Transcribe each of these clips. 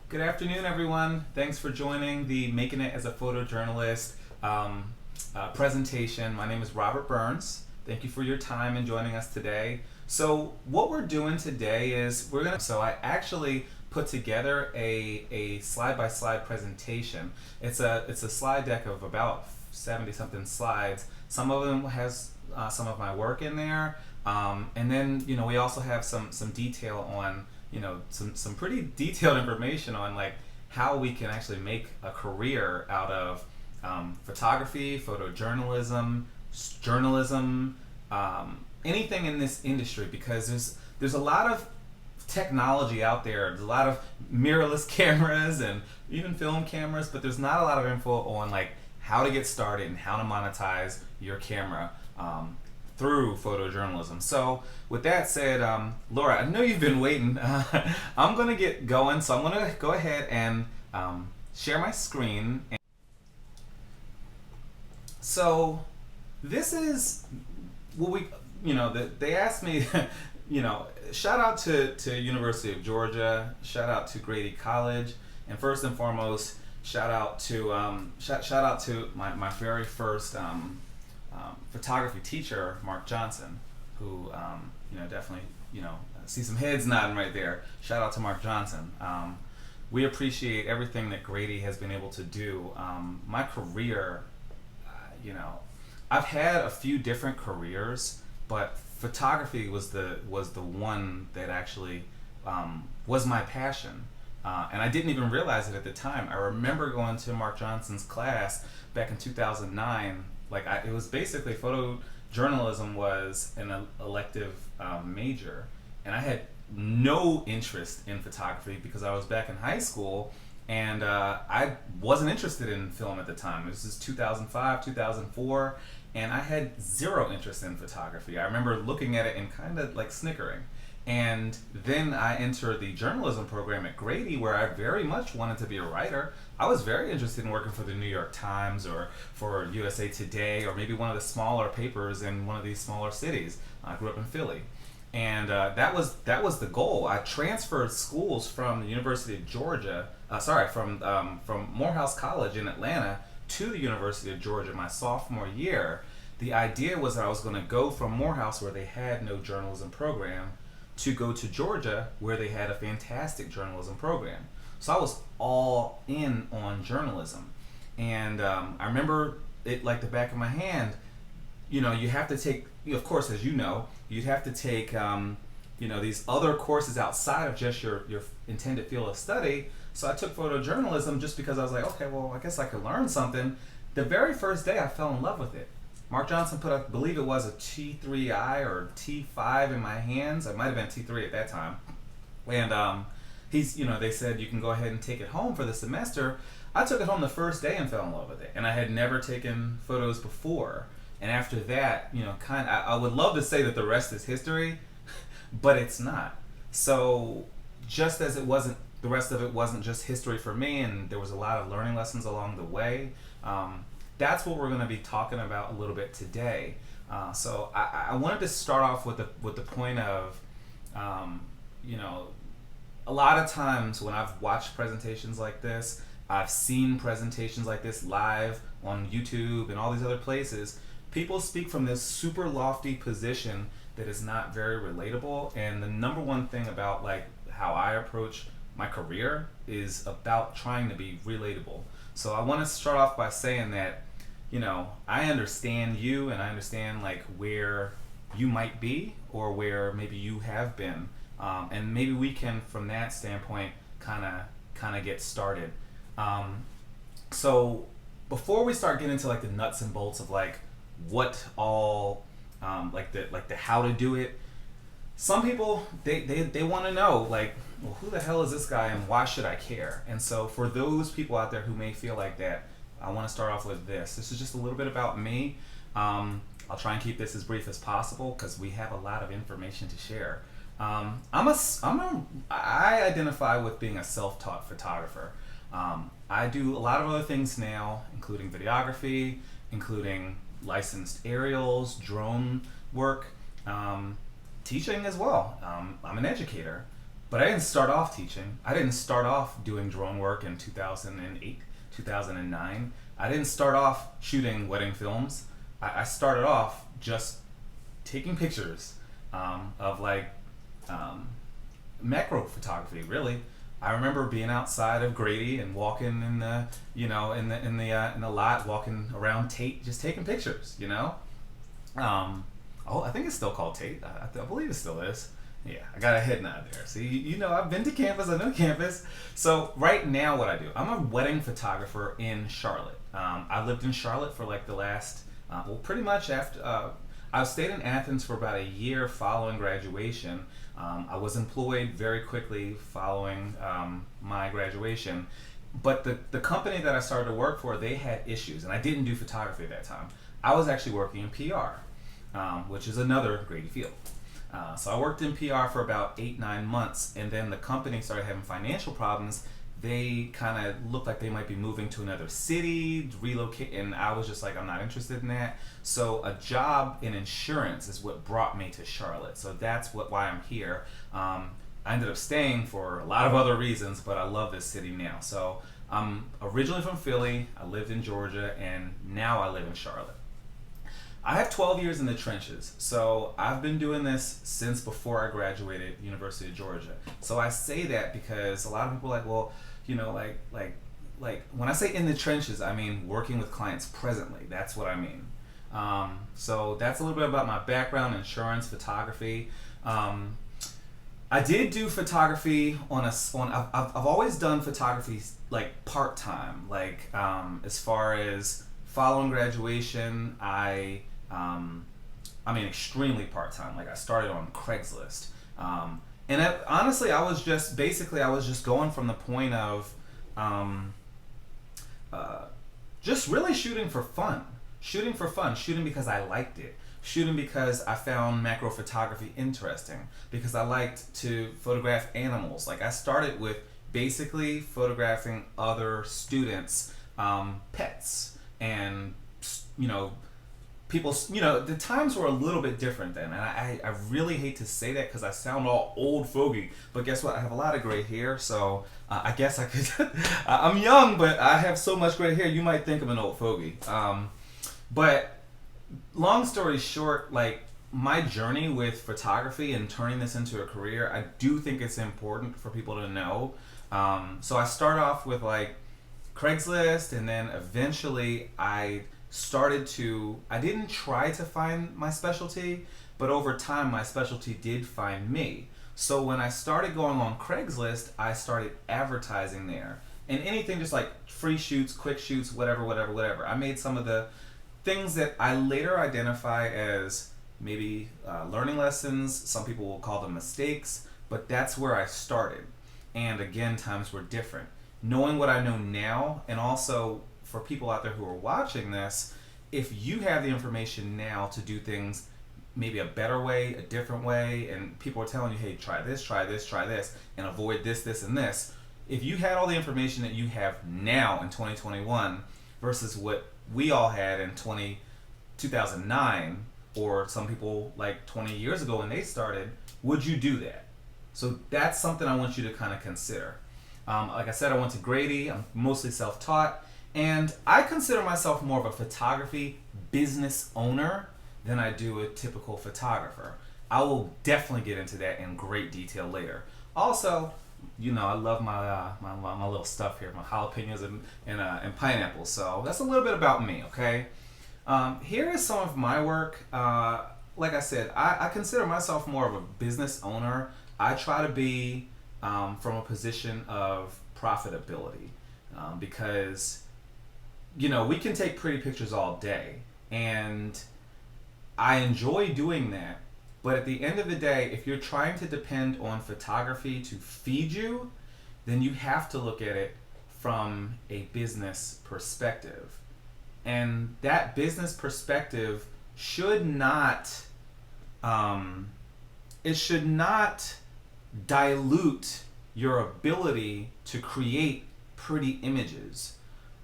Good afternoon, everyone. Thanks for joining the Making It as a Photojournalist presentation. My name is Robert Burns. Thank you for your time and joining us today. So what we're doing today is so I actually put together a slide-by-slide presentation. It's a slide deck of about 70 something slides. Some of them has some of my work in there, and then we also have some detail on some pretty detailed information on like how we can actually make a career out of photography, photojournalism, journalism, anything in this industry, because there's a lot of technology out there. There's a lot of mirrorless cameras and even film cameras, but there's not a lot of info on like how to get started and how to monetize your camera through photojournalism. So with that said, Laura, I know you've been waiting. I'm going to get going, so I'm going to go ahead and share my screen. So this is what they asked me, shout out to University of Georgia, shout out to Grady College, and first and foremost, shout out to my very first photography teacher, Mark Johnson, who definitely see some heads nodding right there. Shout out to Mark Johnson. We appreciate everything that Grady has been able to do. My career, I've had a few different careers, but photography was the one that actually was my passion. And I didn't even realize it at the time. I remember going to Mark Johnson's class back in 2009. It was basically photojournalism was an elective major, and I had no interest in photography because I was back in high school, and I wasn't interested in film at the time. This is 2005, 2004, and I had zero interest in photography. I remember looking at it and kind of like snickering. And then I entered the journalism program at Grady, where I very much wanted to be a writer. I was very interested in working for the New York Times or for USA Today or maybe one of the smaller papers in one of these smaller cities. I grew up in Philly. And that was the goal. I transferred schools from the University of Georgia, from Morehouse College in Atlanta to the University of Georgia my sophomore year. The idea was that I was going to go from Morehouse, where they had no journalism program, to go to Georgia, where they had a fantastic journalism program. So I was all in on journalism. And I remember it like the back of my hand. You have to take, of course, as you'd have to take these other courses outside of just your intended field of study. So I took photojournalism just because I was like, okay, well, I guess I could learn something. The very first day I fell in love with it. Mark Johnson put, I believe it was a T3I or T5 in my hands. It might have been T3 at that time. And they said you can go ahead and take it home for the semester. I took it home the first day and fell in love with it. And I had never taken photos before. And after that, I would love to say that the rest is history, but it's not. So just as the rest of it wasn't just history for me, and there was a lot of learning lessons along the way. That's what we're going to be talking about a little bit today. So I wanted to start off with the point of, a lot of times when I've watched presentations like this, I've seen presentations like this live on YouTube and all these other places. People speak from this super lofty position that is not very relatable. And the number one thing about like how I approach my career is about trying to be relatable. So I want to start off by saying that, I understand you, and I understand like where you might be or where maybe you have been, and maybe we can, from that standpoint, kind of get started. So before we start getting into like the nuts and bolts of like what all like the how to do it, some people they want to know like, well, who the hell is this guy and why should I care? And so for those people out there who may feel like that, I want to start off with this. This is just a little bit about me. I'll try and keep this as brief as possible because we have a lot of information to share. I identify with being a self-taught photographer. I do a lot of other things now, including videography, including licensed aerials, drone work, teaching as well. I'm an educator. But I didn't start off teaching. I didn't start off doing drone work in 2008, 2009. I didn't start off shooting wedding films. I started off just taking pictures of like macro photography, really. I remember being outside of Grady and walking in the, in the lot, walking around Tate, just taking pictures, I think it's still called Tate. I believe it still is. Yeah, I got a head nod there. See, I've been to campus. I know campus. So right now, what I do, I'm a wedding photographer in Charlotte. I lived in Charlotte for like the last, pretty much after. I stayed in Athens for about a year following graduation. I was employed very quickly following my graduation. But the company that I started to work for, they had issues, and I didn't do photography at that time. I was actually working in PR, which is another Grady field. So I worked in PR for about 8-9 months, and then the company started having financial problems. They kind of looked like they might be moving to another city, relocate, and I was just like, I'm not interested in that. So a job in insurance is what brought me to Charlotte. So that's why I'm here. I ended up staying for a lot of other reasons, but I love this city now. So I'm originally from Philly, I lived in Georgia, and now I live in Charlotte. I have 12 years in the trenches, so I've been doing this since before I graduated University of Georgia. So I say that because a lot of people are like, well, like when I say in the trenches, I mean working with clients presently. That's what I mean. So that's a little bit about my background: insurance, photography. I did do photography I've always done photography like part time, like as far as following graduation, extremely part-time. Like I started on Craigslist. Honestly, I was just going from the point of just really shooting for fun, shooting because I liked it, shooting because I found macro photography interesting, because I liked to photograph animals. Like I started with basically photographing other students' pets, and people, the times were a little bit different then, and I really hate to say that because I sound all old fogey, but guess what, I have a lot of gray hair, so I guess I could I'm young, but I have so much gray hair you might think I'm an old fogey. But long story short, like my journey with photography and turning this into a career, I do think it's important for people to know. So I start off with like Craigslist, and then eventually I didn't try to find my specialty, but over time my specialty did find me. So when I started going on Craigslist, I started advertising there, and anything just like free shoots, quick shoots, whatever. I made some of the things that I later identify as maybe learning lessons. Some people will call them mistakes, but that's where I started. And again, times were different. Knowing what I know now, and also for people out there who are watching this, if you have the information now to do things maybe a better way, a different way, and people are telling you, hey, try this, and avoid this, and this. If you had all the information that you have now in 2021 versus what we all had in 2009, or some people like 20 years ago when they started, would you do that? So that's something I want you to kind of consider. Like I said, I went to Grady. I'm mostly self-taught, and I consider myself more of a photography business owner than I do a typical photographer. I will definitely get into that in great detail later. Also, I love my little stuff here, my jalapenos and pineapples. So that's a little bit about me, okay? Here is some of my work. Like I said, I consider myself more of a business owner. I try to be from a position of profitability, because we can take pretty pictures all day, and I enjoy doing that. But at the end of the day, if you're trying to depend on photography to feed you, then you have to look at it from a business perspective. And that business perspective should not dilute your ability to create pretty images.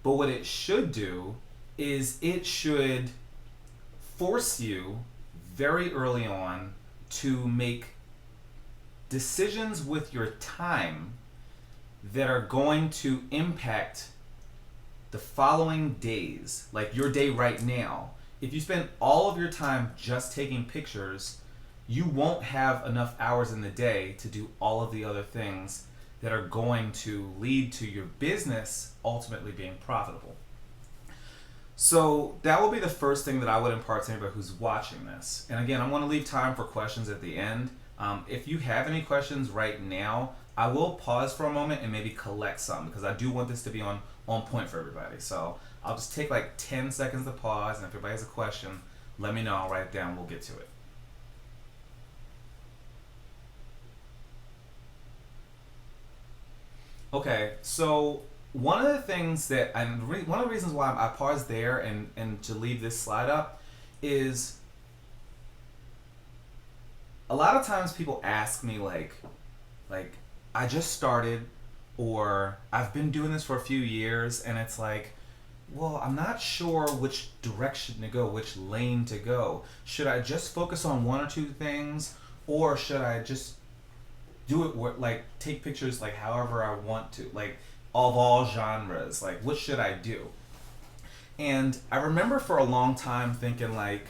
But what it should do is it should force you very early on to make decisions with your time that are going to impact the following days, like your day right now. If you spend all of your time just taking pictures, you won't have enough hours in the day to do all of the other things that are going to lead to your business ultimately being profitable. So that will be the first thing that I would impart to anybody who's watching this. And again, I want to leave time for questions at the end. If you have any questions right now, I will pause for a moment and maybe collect some, because I do want this to be on point for everybody. So I'll just take like 10 seconds to pause, and if everybody has a question, let me know. I'll write it down. We'll get to it. Okay, so one of the things that, one of the reasons why I paused there and to leave this slide up is a lot of times people ask me like I just started, or I've been doing this for a few years, and it's like, well, I'm not sure which direction to go, which lane to go. Should I just focus on one or two things, or should I just do it like take pictures like however I want to, like of all genres? Like, what should I do? And I remember for a long time thinking like,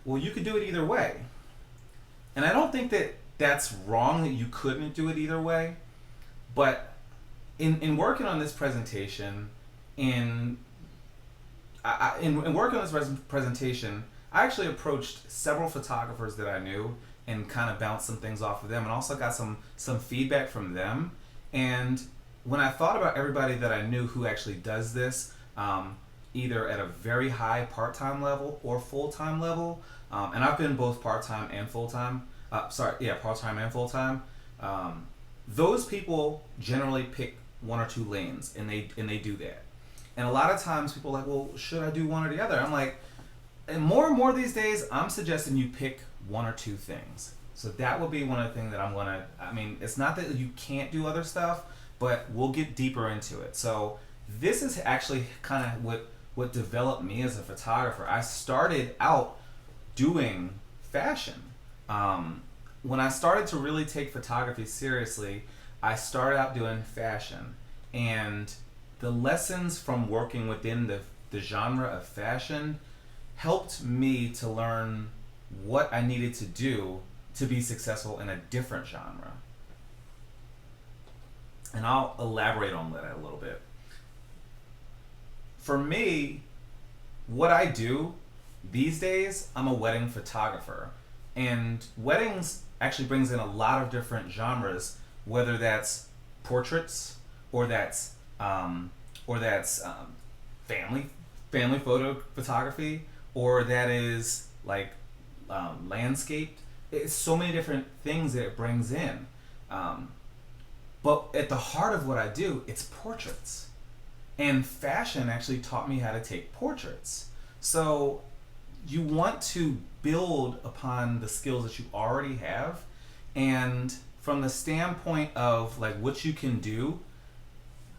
well, you could do it either way. And I don't think that that's wrong that you couldn't do it either way. But in working on this presentation, in working on this presentation, I actually approached several photographers that I knew and kind of bounced some things off of them, and also got some feedback from them. And when I thought about everybody that I knew who actually does this, either at a very high part-time level or full-time level, and I've been both part-time and full-time, part-time and full-time, those people generally pick one or two lanes, and they do that. And a lot of times people are like, well, should I do one or the other? I'm like, and more these days, I'm suggesting you pick one or two things. So that will be one of the things that I mean, it's not that you can't do other stuff, but we'll get deeper into it. So this is actually kind of what developed me as a photographer. I started out doing fashion. When I started to really take photography seriously, I started out doing fashion. And the lessons from working within the genre of fashion helped me to learn what I needed to do to be successful in a different genre. And I'll elaborate on that a little bit. For me, what I do these days, I'm a wedding photographer. And weddings actually brings in a lot of different genres, whether that's portraits or that's family photo photography, or that is like landscaped. It's so many different things that it brings in. But at the heart of what I do, it's portraits. And fashion actually taught me how to take portraits. So you want to build upon the skills that you already have. And from the standpoint of like what you can do,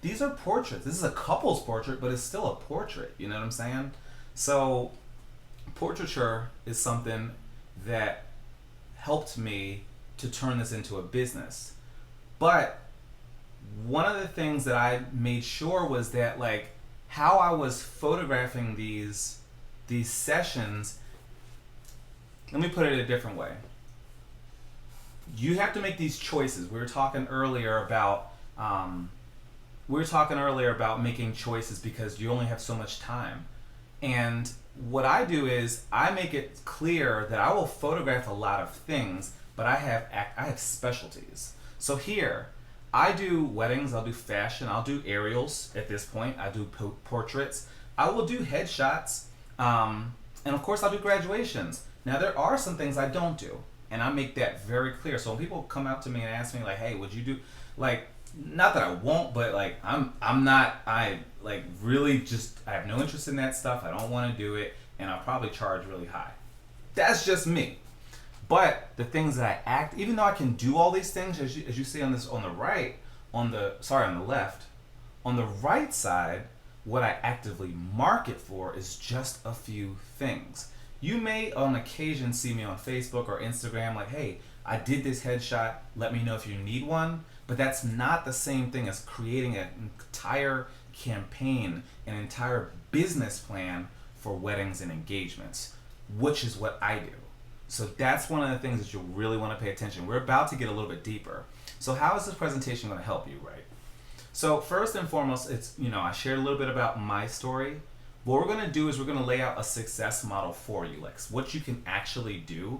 these are portraits. This is a couple's portrait, but it's still a portrait. You know what I'm saying? So portraiture is something that helped me to turn this into a business. But one of the things that I made sure was that like how I was photographing these sessions, let me put it a different way. You have to make these choices. We were talking earlier about making choices because you only have so much time. And what I do is I make it clear that I will photograph a lot of things, but I have specialties. So here, I do weddings, I'll do fashion, I'll do aerials at this point, I do portraits, I will do headshots, and of course I'll do graduations. Now there are some things I don't do, and I make that very clear. So when people come out to me and ask me like, hey, would you do, like, not that I won't, but like I have no interest in that stuff, I don't want to do it, and I'll probably charge really high. That's just me. But the things that I even though I can do all these things, as you see on the left, on the right side, what I actively market for is just a few things. You may on occasion see me on Facebook or Instagram like, hey, I did this headshot, let me know if you need one. But that's not the same thing as creating an entire campaign, an entire business plan for weddings and engagements, which is what I do. So that's one of the things that you really want to pay attention. We're about to get a little bit deeper. So how is this presentation going to help you, right? So first and foremost, it's, I shared a little bit about my story. What we're going to do is we're going to lay out a success model for you, like what you can actually do,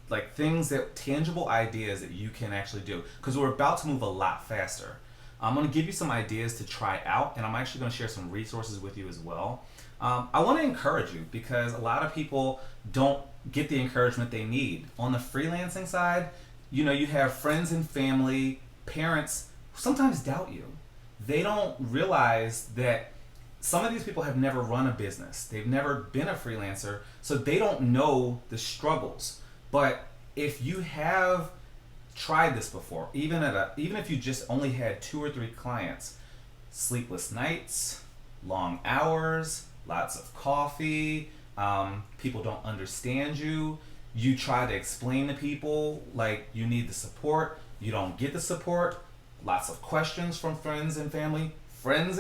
like things that, tangible ideas that you can actually do, because we're about to move a lot faster. I'm going to give you some ideas to try out, and I'm actually going to share some resources with you as well. I want to encourage you because a lot of people don't get the encouragement they need. On the freelancing side, you have friends and family, parents who sometimes doubt you. They don't realize that some of these people have never run a business. They've never been a freelancer, so they don't know the struggles. But if you have tried this before, even if you just only had 2 or 3 clients, sleepless nights, long hours, lots of coffee, people don't understand you, you try to explain to people like you need the support, you don't get the support, lots of questions from friends and family, this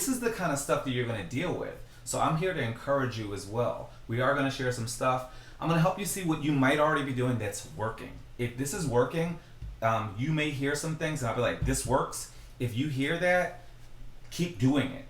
is the kind of stuff that you're going to deal with. So I'm here to encourage you as well. We are going to share some stuff. I'm going to help you see what you might already be doing that's working. If this is working, you may hear some things and I'll be like, this works. If you hear that, keep doing it.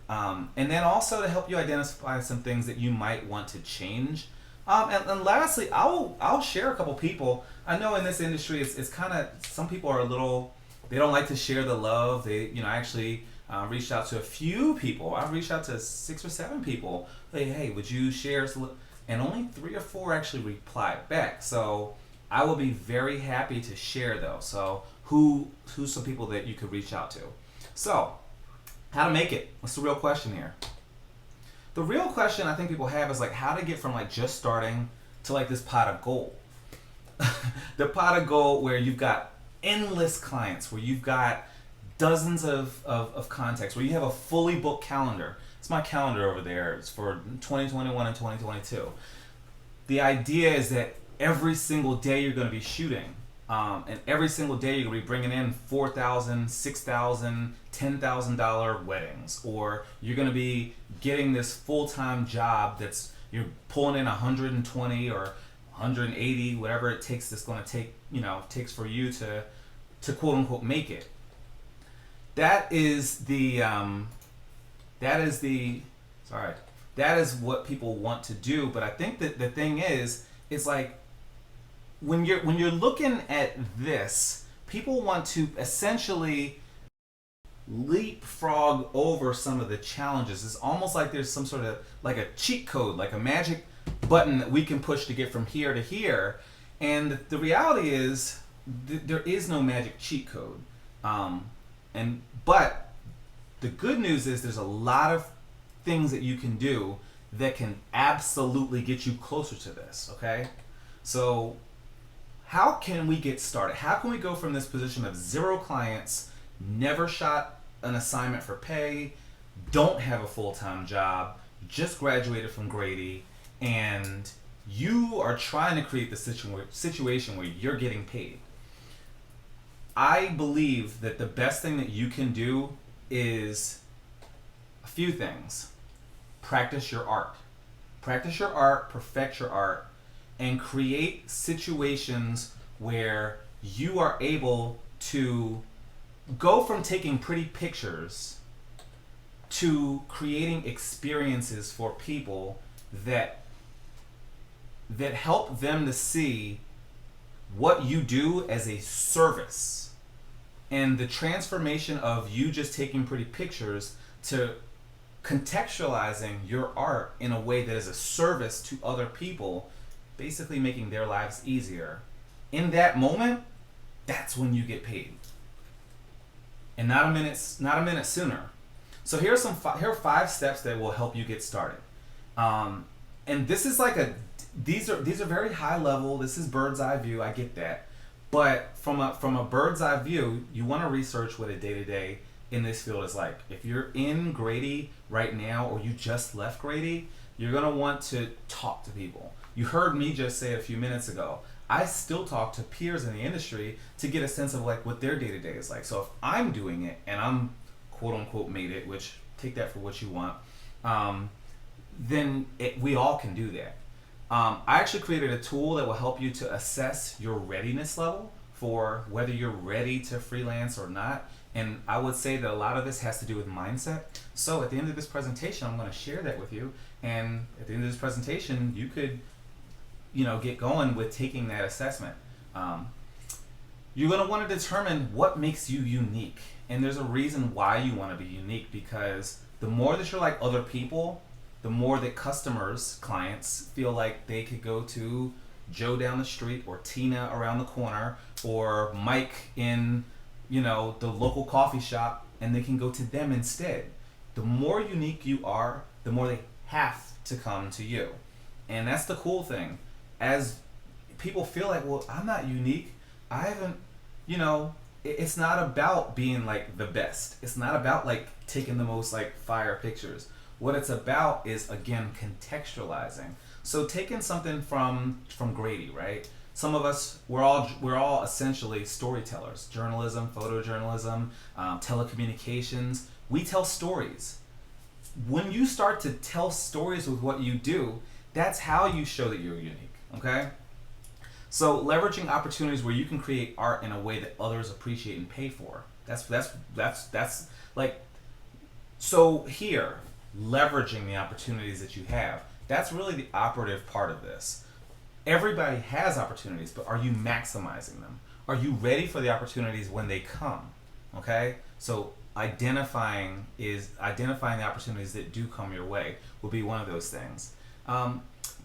And then also to help you identify some things that you might want to change. And lastly, I'll share a couple people. I know in this industry, it's kind of, some people are a little, they don't like to share the love. They, I actually reached out to a few people. I've reached out to 6 or 7 people. Hey, would you share? And only 3 or 4 actually replied back. So I will be very happy to share those. So who's some people that you could reach out to? So how to make it? What's the real question here? The real question I think people have is like how to get from like just starting to like this pot of gold. The pot of gold where you've got endless clients, where you've got dozens of contacts, where you have a fully booked calendar. It's my calendar over there. It's for 2021 and 2022. The idea is that every single day you're going to be shooting, and every single day you're going to be bringing in $4,000, $6,000, $10,000 weddings, or you're going to be getting this full-time job that's you're pulling in 120 or 180, whatever it takes. That's going to take takes for you to quote unquote make it. That is what people want to do. But I think that the thing is like when you're looking at this, people want to essentially leapfrog over some of the challenges. It's almost like there's some sort of like a cheat code, like a magic button that we can push to get from here to here. And the reality is there is no magic cheat code. But the good news is there's a lot of things that you can do that can absolutely get you closer to this, okay? So how can we get started? How can we go from this position of 0 clients, never shot an assignment for pay, don't have a full-time job, just graduated from Grady, and you are trying to create the situation where you're getting paid? I believe that the best thing that you can do is a few things. Practice your art. Practice your art, perfect your art, and create situations where you are able to go from taking pretty pictures to creating experiences for people that help them to see what you do as a service, and the transformation of you just taking pretty pictures to contextualizing your art in a way that is a service to other people, basically making their lives easier. In that moment, that's when you get paid, and not a minute sooner. So here are 5 steps that will help you get started. And this is like these are very high level. This is bird's eye view. I get that, but from a bird's eye view, you want to research what a day-to-day in this field is like. If you're in Grady right now, or you just left Grady, you're gonna want to talk to people. You heard me just say a few minutes ago, I still talk to peers in the industry to get a sense of like what their day-to-day is like. So if I'm doing it and I'm quote unquote made it, which take that for what you want, then we all can do that. I actually created a tool that will help you to assess your readiness level for whether you're ready to freelance or not. And I would say that a lot of this has to do with mindset. So at the end of this presentation, I'm going to share that with you. And at the end of this presentation, you could, get going with taking that assessment. You're going to want to determine what makes you unique. And there's a reason why you want to be unique, because the more that you're like other people, the more that customers, clients, feel like they could go to Joe down the street or Tina around the corner or Mike in, the local coffee shop, and they can go to them instead. The more unique you are, the more they have to come to you. And that's the cool thing. As people feel like, well, I'm not unique. I haven't, it's not about being like the best. It's not about like taking the most like fire pictures. What it's about is, again, contextualizing. So taking something from Grady, right? Some of us, we're all essentially storytellers. Journalism, photojournalism, telecommunications. We tell stories. When you start to tell stories with what you do, that's how you show that you're unique, okay? So leveraging opportunities where you can create art in a way that others appreciate and pay for. That's like, so here, leveraging the opportunities that you have. That's really the operative part of this. Everybody has opportunities, but are you maximizing them? Are you ready for the opportunities when they come? Okay? So identifying the opportunities that do come your way will be one of those things.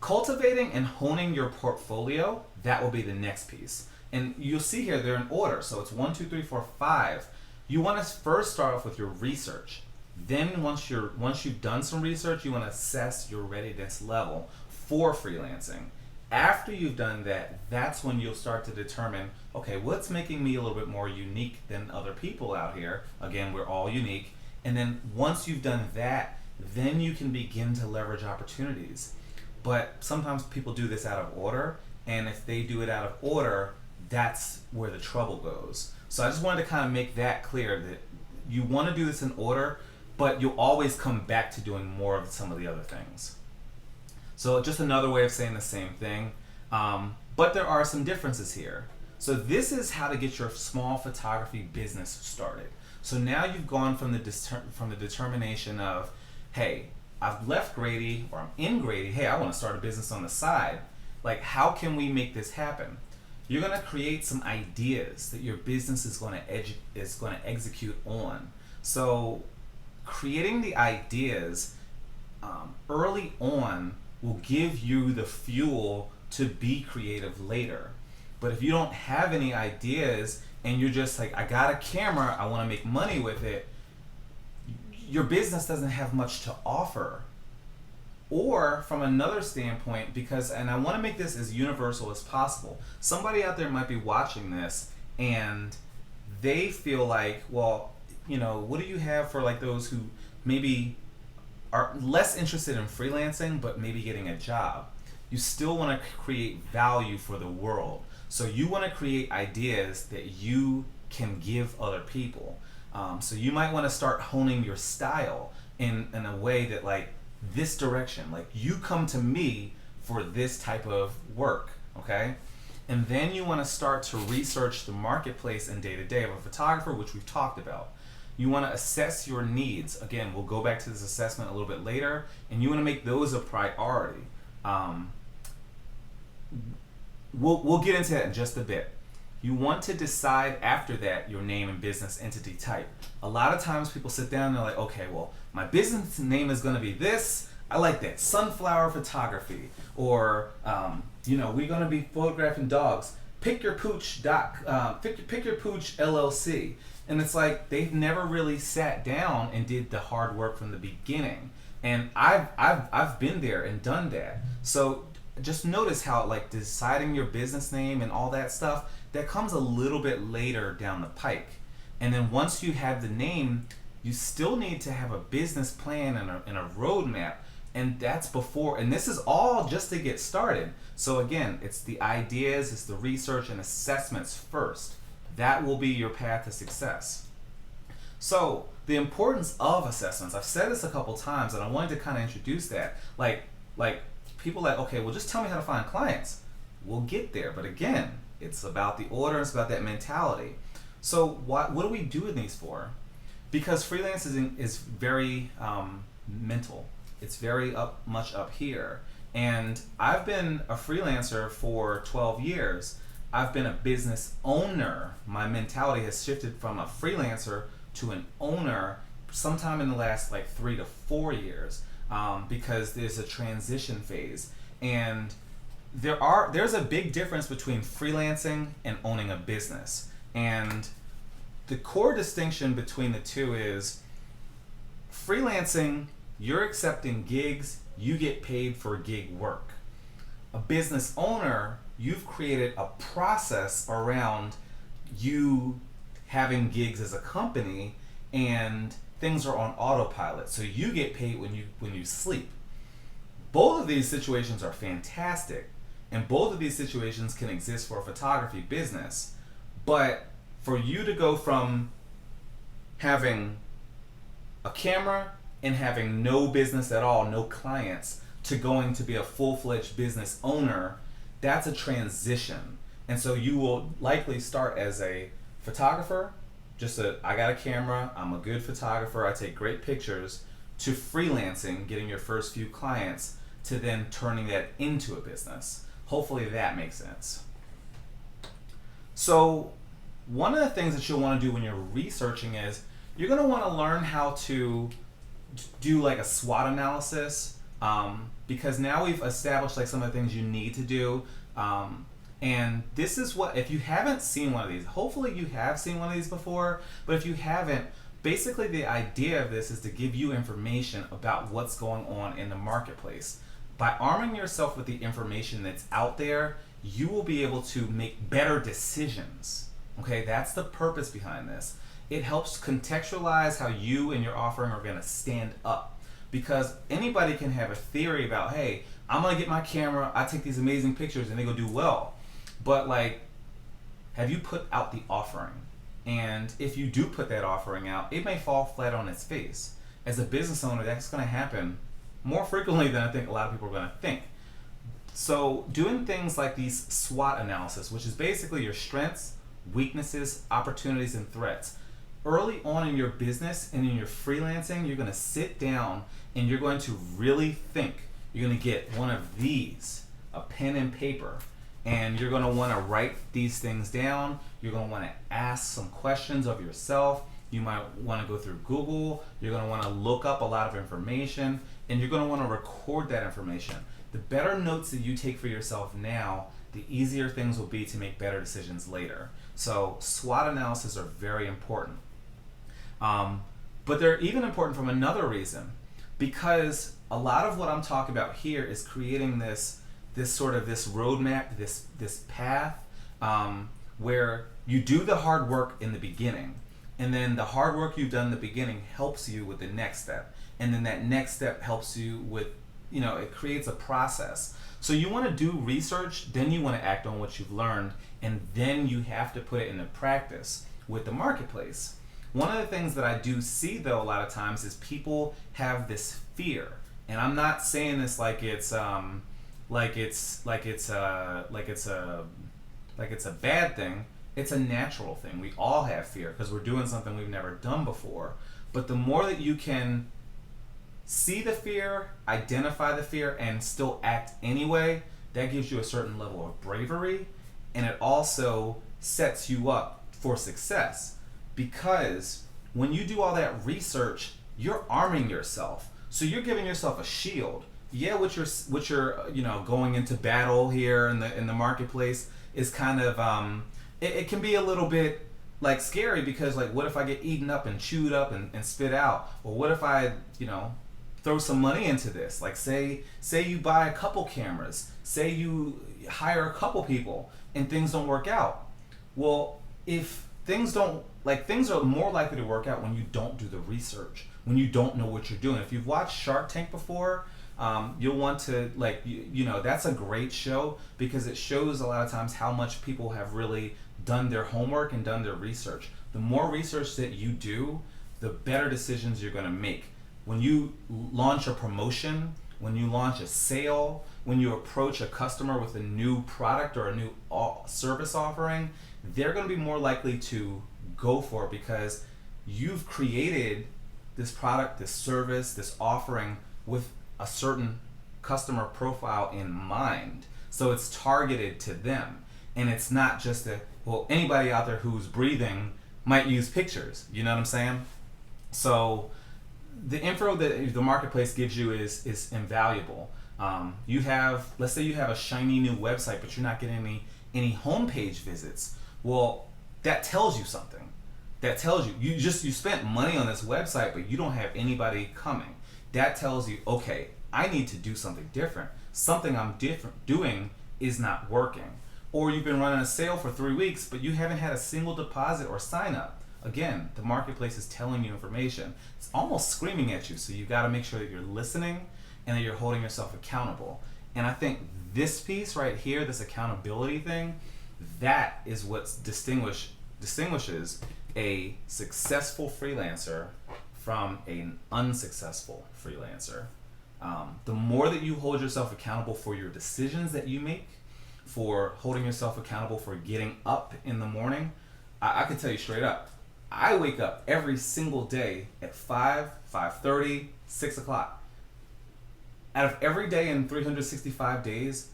Cultivating and honing your portfolio, that will be the next piece. And you'll see here they're in order. So it's 1, 2, 3, 4, 5. You want to first start off with your research. Then once you've done some research, you want to assess your readiness level for freelancing. After you've done that, that's when you'll start to determine, okay, what's making me a little bit more unique than other people out here? Again, we're all unique. And then once you've done that, then you can begin to leverage opportunities. But sometimes people do this out of order, and if they do it out of order, that's where the trouble goes. So I just wanted to kind of make that clear that you want to do this in order, but you'll always come back to doing more of some of the other things. So just another way of saying the same thing, but there are some differences here. So this is how to get your small photography business started. So now you've gone from the determination of, hey, I've left Grady, or I'm in Grady, hey, I want to start a business on the side. Like, how can we make this happen? You're going to create some ideas that your business is going to execute on. So creating the ideas early on will give you the fuel to be creative later. But if you don't have any ideas and you're just like, I got a camera, I want to make money with it, your business doesn't have much to offer. Or from another standpoint, and I want to make this as universal as possible. Somebody out there might be watching this and they feel like, well, what do you have for like those who maybe are less interested in freelancing but maybe getting a job? You still want to create value for the world. So you want to create ideas that you can give other people. So you might want to start honing your style in a way that like this direction, like you come to me for this type of work, okay? And then you want to start to research the marketplace and day-to-day of a photographer, which we've talked about. You want to assess your needs. Again, we'll go back to this assessment a little bit later, and you want to make those a priority. We'll get into that in just a bit. You want to decide after that your name and business entity type. A lot of times people sit down and they're like, okay, well, my business name is going to be this. I like that, sunflower photography. Or, we're going to be photographing dogs. Pick Your Pooch LLC. And it's like they've never really sat down and did the hard work from the beginning. And I've been there and done that. So just notice how like deciding your business name and all that stuff, that comes a little bit later down the pike. And then once you have the name, you still need to have a business plan and a roadmap. And that's before, and this is all just to get started. So again, it's the ideas, it's the research and assessments first. That will be your path to success. So the importance of assessments, I've said this a couple times and I wanted to kind of introduce that. Like people like, okay, well just tell me how to find clients. We'll get there, but again, it's about the order, it's about that mentality. So what do we do these for? Because freelancing is very mental. It's very much up here. And I've been a freelancer for 12 years. I've been a business owner. My mentality has shifted from a freelancer to an owner sometime in the last like 3 to 4 years, because there's a transition phase. And there's a big difference between freelancing and owning a business. And the core distinction between the two is freelancing, you're accepting gigs, you get paid for gig work. A business owner, you've created a process around you having gigs as a company, and things are on autopilot. So you get paid when you sleep. Both of these situations are fantastic, and both of these situations can exist for a photography business. But for you to go from having a camera and having no business at all, no clients, to going to be a full-fledged business owner, that's a transition. And so you will likely start as a photographer, I got a camera, I'm a good photographer, I take great pictures, to freelancing, getting your first few clients, to then turning that into a business. Hopefully that makes sense. So one of the things that you'll want to do when you're researching is you're going to want to learn how to do like a SWOT analysis, because now we've established like some of the things you need to do. And this is what, if you haven't seen one of these, hopefully you have seen one of these before, but if you haven't, basically the idea of this is to give you information about what's going on in the marketplace. By arming yourself with the information that's out there, you will be able to make better decisions. Okay, that's the purpose behind this. It helps contextualize how you and your offering are going to stand up. Because anybody can have a theory about, hey, I'm going to get my camera, I take these amazing pictures and they go do well. But like, have you put out the offering? And if you do put that offering out, it may fall flat on its face. As a business owner, that's going to happen more frequently than I think a lot of people are going to think. So doing things like these SWOT analysis, which is basically your strengths, weaknesses, opportunities, and threats. Early on in your business and in your freelancing, you're going to sit down and you're going to really think. You're going to get one of these, a pen and paper, and you're going to want to write these things down. You're going to want to ask some questions of yourself. You might want to go through Google. You're going to want to look up a lot of information, and you're going to want to record that information. The better notes that you take for yourself now, the easier things will be to make better decisions later. So SWOT analysis are very important. But they're even important from another reason, because a lot of what I'm talking about here is creating this roadmap, this path, where you do the hard work in the beginning, and then the hard work you've done in the beginning helps you with the next step, and then that next step helps you with, it creates a process. So you want to do research, then you want to act on what you've learned, and then you have to put it into practice with the marketplace. One of the things that I do see though a lot of times is people have this fear, and I'm not saying this like it's a bad thing. It's a natural thing. We all have fear because we're doing something we've never done before. But the more that you can see the fear, identify the fear, and still act anyway, that gives you a certain level of bravery, and it also sets you up for success. Because when you do all that research, you're arming yourself. So you're giving yourself a shield. Yeah, what you're going into battle here in the marketplace is kind of it can be a little bit like scary, because like, what if I get eaten up and chewed up and spit out? Or what if I throw some money into this? Like say you buy a couple cameras, say you hire a couple people and things don't work out. Well, if things are more likely to work out when you don't do the research, when you don't know what you're doing. If you've watched Shark Tank before, You'll want to that's a great show because it shows a lot of times how much people have really done their homework and done their research. The more research that you do, the better decisions you're going to make. When you launch a promotion, when you launch a sale, when you approach a customer with a new product or a new service offering, they're going to be more likely to go for it because you've created this product, this service, this offering with a certain customer profile in mind. So it's targeted to them. And it's not just anybody out there who's breathing might use pictures. You know what I'm saying? So the info that the marketplace gives you is invaluable. Let's say you have a shiny new website, but you're not getting any homepage visits. Well, that tells you something. That tells you spent money on this website, but you don't have anybody coming. That tells you, okay, I need to do something different. Something I'm doing is not working. Or you've been running a sale for 3 weeks, but you haven't had a single deposit or sign up. Again, the marketplace is telling you information. It's almost screaming at you, so you got to make sure that you're listening and that you're holding yourself accountable. And I think this piece right here, this accountability thing, that is what distinguishes a successful freelancer from an unsuccessful freelancer. The more that you hold yourself accountable for your decisions that you make, for holding yourself accountable for getting up in the morning, I can tell you straight up, I wake up every single day at 5, 5:30, 6 o'clock. Out of every day in 365 days,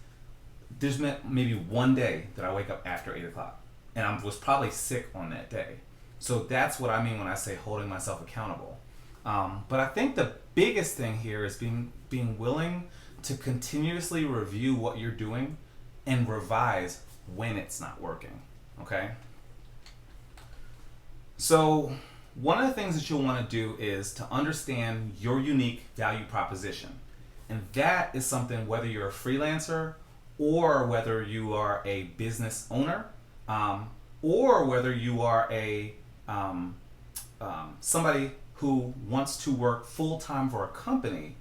there's maybe one day that I wake up after 8 o'clock. And I was probably sick on that day. So that's what I mean when I say holding myself accountable. But I think the biggest thing here is being willing to continuously review what you're doing and revise when it's not working, okay? So one of the things that you'll want to do is to understand your unique value proposition. And that is something, whether you're a freelancer or whether you are a business owner, or whether you are somebody who wants to work full-time for a company,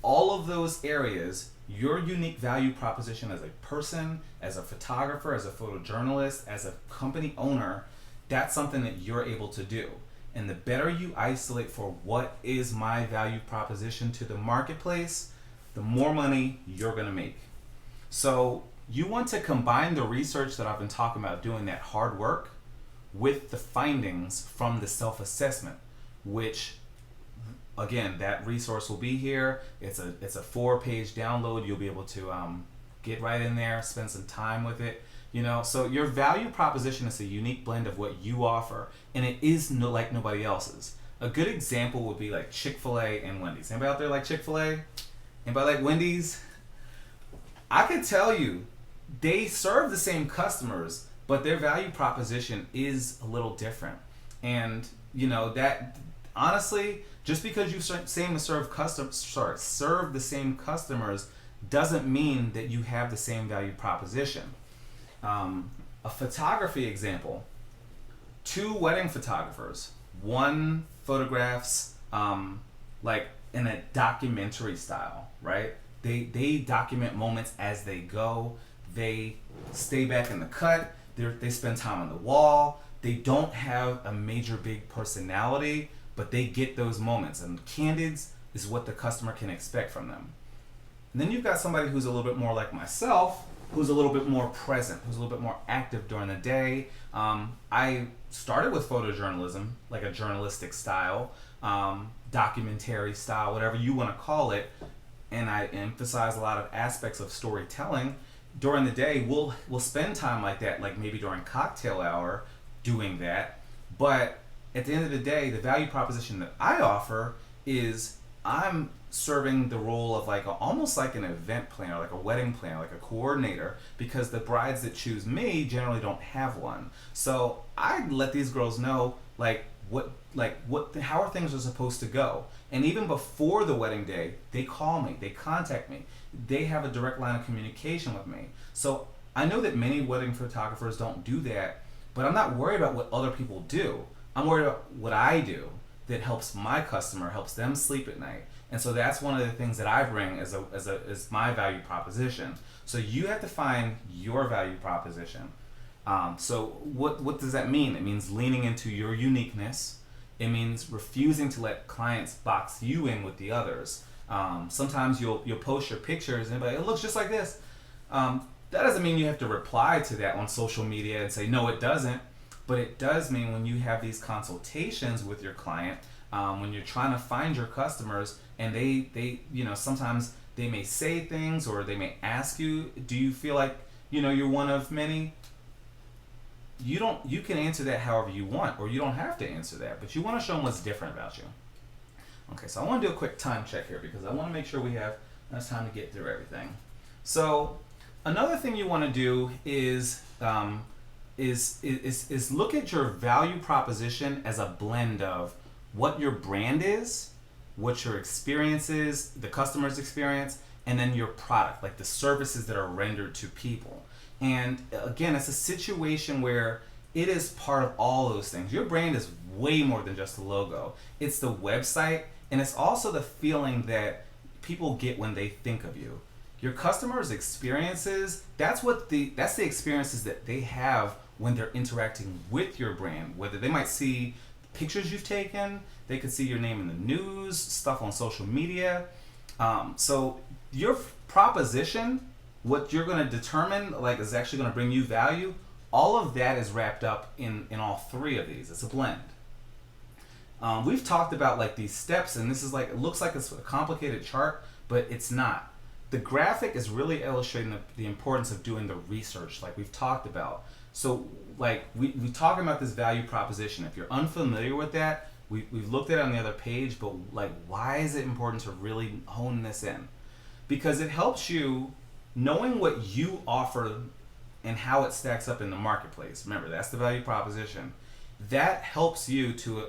all of those areas, your unique value proposition as a person, as a photographer, as a photojournalist, as a company owner, that's something that you're able to do. And the better you isolate for what is my value proposition to the marketplace, the more money you're going to make. So you want to combine the research that I've been talking about, doing that hard work, with the findings from the self-assessment, which, again, that resource will be here. It's a 4-page download. You'll be able to get right in there, spend some time with it. So your value proposition is a unique blend of what you offer, and it is like nobody else's. A good example would be like Chick-fil-A and Wendy's. Anybody out there like Chick-fil-A? Anybody like Wendy's? I could tell you, they serve the same customers, but their value proposition is a little different. And that honestly, just because you serve the same customers doesn't mean that you have the same value proposition. A photography example: 2 wedding photographers. One photographs like in a documentary style, right? They document moments as they go. They stay back in the cut. They spend time on the wall. They don't have a major big personality, but they get those moments. And candid is what the customer can expect from them. And then you've got somebody who's a little bit more like myself, who's a little bit more present, who's a little bit more active during the day. I started with photojournalism, like a journalistic style, documentary style, whatever you want to call it. And I emphasize a lot of aspects of storytelling. During the day, we'll spend time like that, like maybe during cocktail hour, doing that. But at the end of the day, the value proposition that I offer is I'm serving the role of almost like an event planner, like a wedding planner, like a coordinator, because the brides that choose me generally don't have one. So I let these girls know how things are supposed to go. And even before the wedding day, they call me, they contact me, they have a direct line of communication with me. So I know that many wedding photographers don't do that, but I'm not worried about what other people do. I'm worried about what I do that helps my customer, helps them sleep at night. And so that's one of the things that I bring as my value proposition. So you have to find your value proposition. So what does that mean? It means leaning into your uniqueness. It means refusing to let clients box you in with the others. Sometimes you'll post your pictures and be like, it looks just like this. That doesn't mean you have to reply to that on social media and say, no, it doesn't. But it does mean when you have these consultations with your client, when you're trying to find your customers, and they sometimes they may say things, or they may ask you, do you feel like you're one of many? You can answer that however you want, or you don't have to answer that, but you want to show them what's different about you. Okay, so I want to do a quick time check here because I want to make sure we have enough time to get through everything. So another thing you want to do is look at your value proposition as a blend of what your brand is, what your experience is, the customer's experience, and then your product, like the services that are rendered to people. And again, it's a situation where it is part of all those things. Your brand is way more than just the logo. It's the website, and it's also the feeling that people get when they think of you. Your customers' experiences, that's the experiences that they have when they're interacting with your brand. Whether they might see pictures you've taken, they could see your name in the news, stuff on social media. So your proposition, what you're going to determine is actually going to bring you value, all of that is wrapped up in all three of these. It's a blend. We've talked about these steps, and this is it looks like it's a complicated chart, but it's not. The graphic is really illustrating the importance of doing the research, like we've talked about. So we're talking about this value proposition. If you're unfamiliar with that, we've looked at it on the other page, but why is it important to really hone this in? Because it helps you knowing what you offer and how it stacks up in the marketplace. Remember, that's the value proposition. That helps you to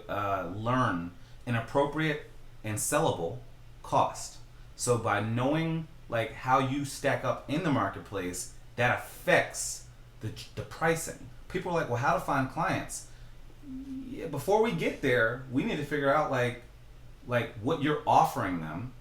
learn an appropriate and sellable cost. So by knowing how you stack up in the marketplace, that affects the pricing. People are well, how to find clients? Yeah, before we get there, we need to figure out what you're offering them.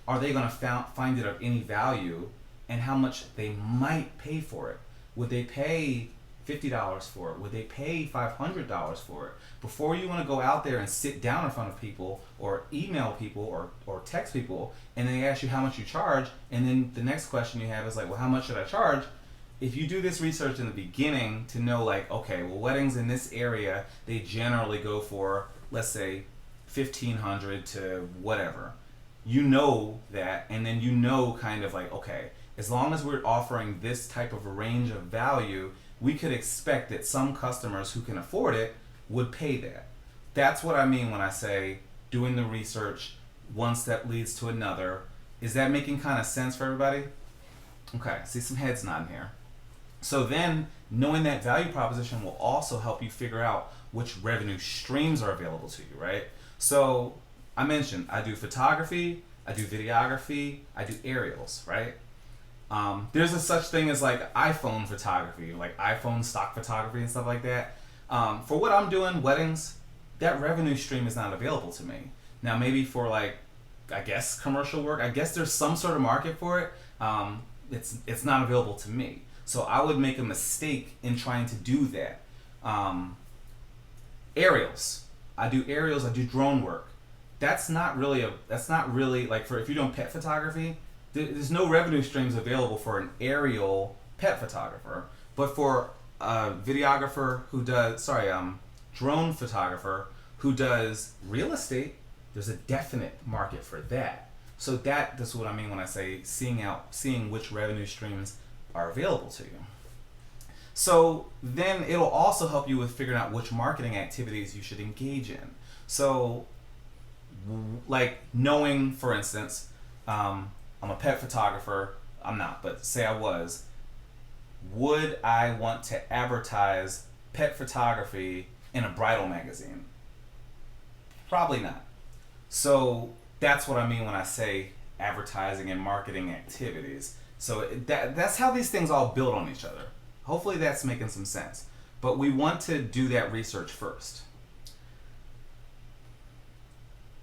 Are they going to find it of any value, and how much they might pay for it? Would they pay $50 for it? Would they pay $500 for it? Before you want to go out there and sit down in front of people, or email people, or text people, and they ask you how much you charge, and then the next question you have is well, how much should I charge? If you do this research in the beginning to know okay, well, weddings in this area, they generally go for, let's say, $1,500 to whatever. You know that, and then kind of okay, as long as we're offering this type of a range of value, we could expect that some customers who can afford it would pay that. That's what I mean when I say doing the research, one step leads to another. Is that making kind of sense for everybody? Okay, I see some heads nodding here. So then, knowing that value proposition will also help you figure out which revenue streams are available to you, right? So I mentioned I do photography, I do videography, I do aerials, right? There's a such thing as iPhone photography, iPhone stock photography and stuff like that. For what I'm doing, weddings, that revenue stream is not available to me. Now maybe for I guess commercial work, I guess there's some sort of market for it. It's not available to me. So I would make a mistake in trying to do that. Aerials, I do aerials, I do drone work. That's not really for if you're doing pet photography, there's no revenue streams available for an aerial pet photographer. But for a videographer who does, drone photographer who does real estate, there's a definite market for that. So that's what I mean when I say seeing which revenue streams are available to you. So then it'll also help you with figuring out which marketing activities you should engage in. So knowing, for instance, I'm a pet photographer. I'm not, but say I was. Would I want to advertise pet photography in a bridal magazine? Probably not. So that's what I mean when I say advertising and marketing activities. So that's how these things all build on each other. Hopefully that's making some sense. But we want to do that research first.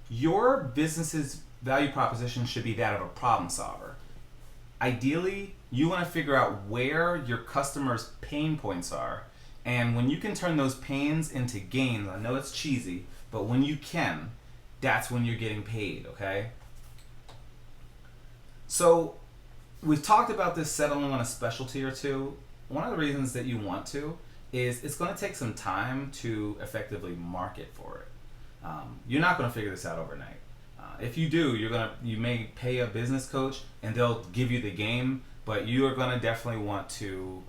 Your business's value proposition should be that of a problem solver. Ideally, you want to figure out where your customers' pain points are, and when you can turn those pains into gains, I know it's cheesy, but when you can, that's when you're getting paid, okay? So, we've talked about this settling on a specialty or two. One of the reasons that you want to is it's going to take some time to effectively market for it. You're not going to figure this out overnight. If you do, you may pay a business coach and they'll give you the game, but you are going to definitely want to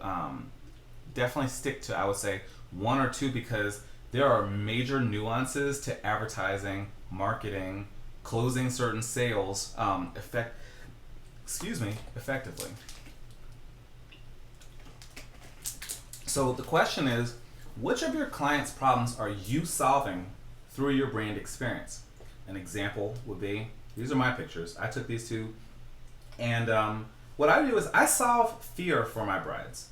definitely stick to, I would say, one or two, because there are major nuances to advertising, marketing, closing certain sales effectively. So the question is, which of your clients' problems are you solving through your brand experience? An example would be, these are my pictures. I took these two, and what I do is I solve fear for my brides.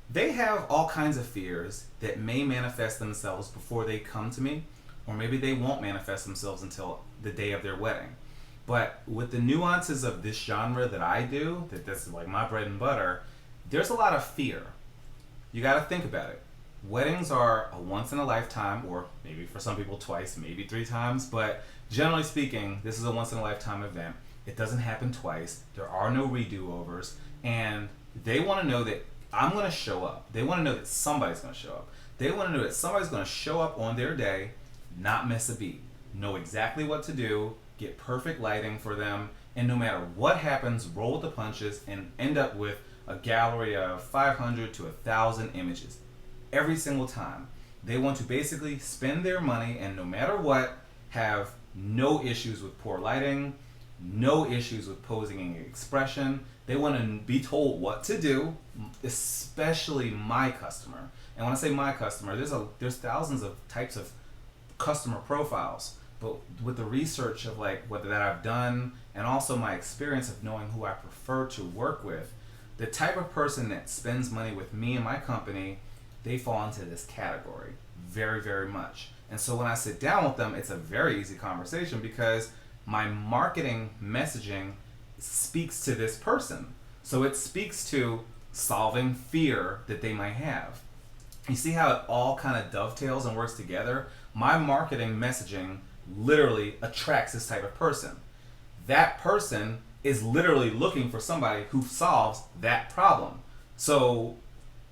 They have all kinds of fears that may manifest themselves before they come to me, or maybe they won't manifest themselves until the day of their wedding. But with the nuances of this genre that I do, that this is like my bread and butter, there's a lot of fear. You got to think about it. Weddings are a once in a lifetime, or maybe for some people twice, maybe 3 times, but generally speaking, this is a once in a lifetime event. It doesn't happen twice. There are no redo-overs, and they want to know that I'm going to show up. They want to know that somebody's going to show up. They want to know that somebody's going to show up on their day, not miss a beat, know exactly what to do, get perfect lighting for them, and no matter what happens, roll with the punches and end up with a gallery of 500 to 1,000 images every single time. They want to basically spend their money and no matter what, have no issues with poor lighting, no issues with posing and expression. They want to be told what to do, especially my customer. And when I say my customer, there's thousands of types of customer profiles. But with the research of what that I've done, and also my experience of knowing who I prefer to work with, the type of person that spends money with me and my company, they fall into this category very, very much. And so when I sit down with them, it's a very easy conversation because my marketing messaging speaks to this person. So it speaks to solving fear that they might have. You see how it all kind of dovetails and works together? My marketing messaging literally attracts this type of person. That person is literally looking for somebody who solves that problem. So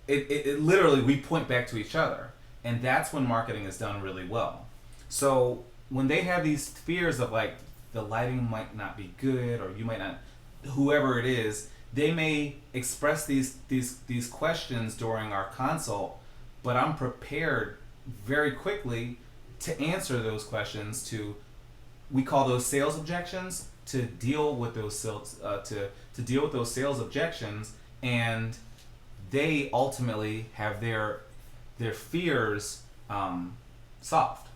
it literally, we point back to each other. And that's when marketing is done really well. So when they have these fears of the lighting might not be good, or you might not, whoever it is, they may express these questions during our consult, but I'm prepared very quickly to answer those questions, we call those sales objections, to deal with those sales objections, and they ultimately have their fears solved,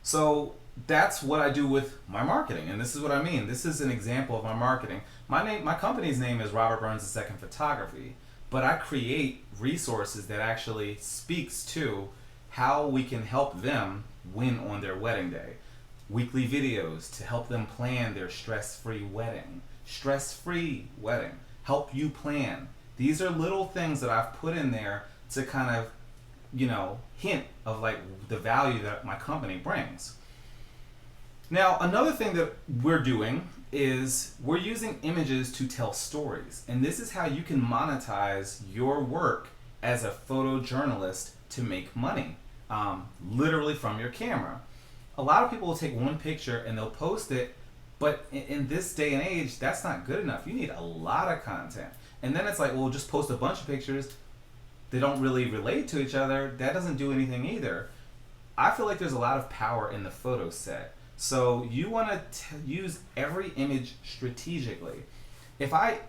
So that's what I do with my marketing, and this is what I mean. This is an example of my marketing. My company's name is Robert Burns II Photography, but I create resources that actually speaks to how we can help them win on their wedding day. Weekly videos to help them plan their stress-free wedding. Stress-free wedding. Help you plan. These are little things that I've put in there to kind of, hint of the value that my company brings. Now, another thing that we're doing is we're using images to tell stories. And this is how you can monetize your work as a photojournalist to make money, literally from your camera. A lot of people will take one picture and they'll post it, but in this day and age, that's not good enough. You need a lot of content. And then it's just post a bunch of pictures. They don't really relate to each other. That doesn't do anything either. I feel like there's a lot of power in the photo set. So you want to use every image strategically. It's like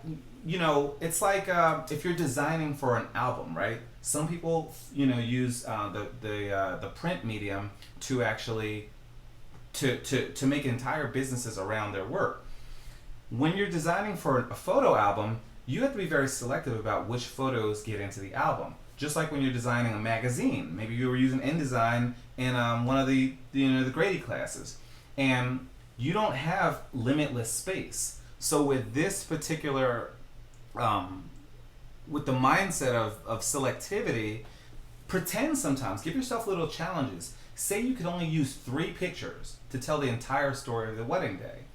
if you're designing for an album, right? Some people, use the print medium to actually to make entire businesses around their work. When you're designing for a photo album, you have to be very selective about which photos get into the album. Just like when you're designing a magazine, maybe you were using InDesign in one of the Grady classes. and you don't have limitless space. So with this particular, with the mindset of selectivity, pretend sometimes, give yourself little challenges. Say you could only use 3 pictures to tell the entire story of the wedding day.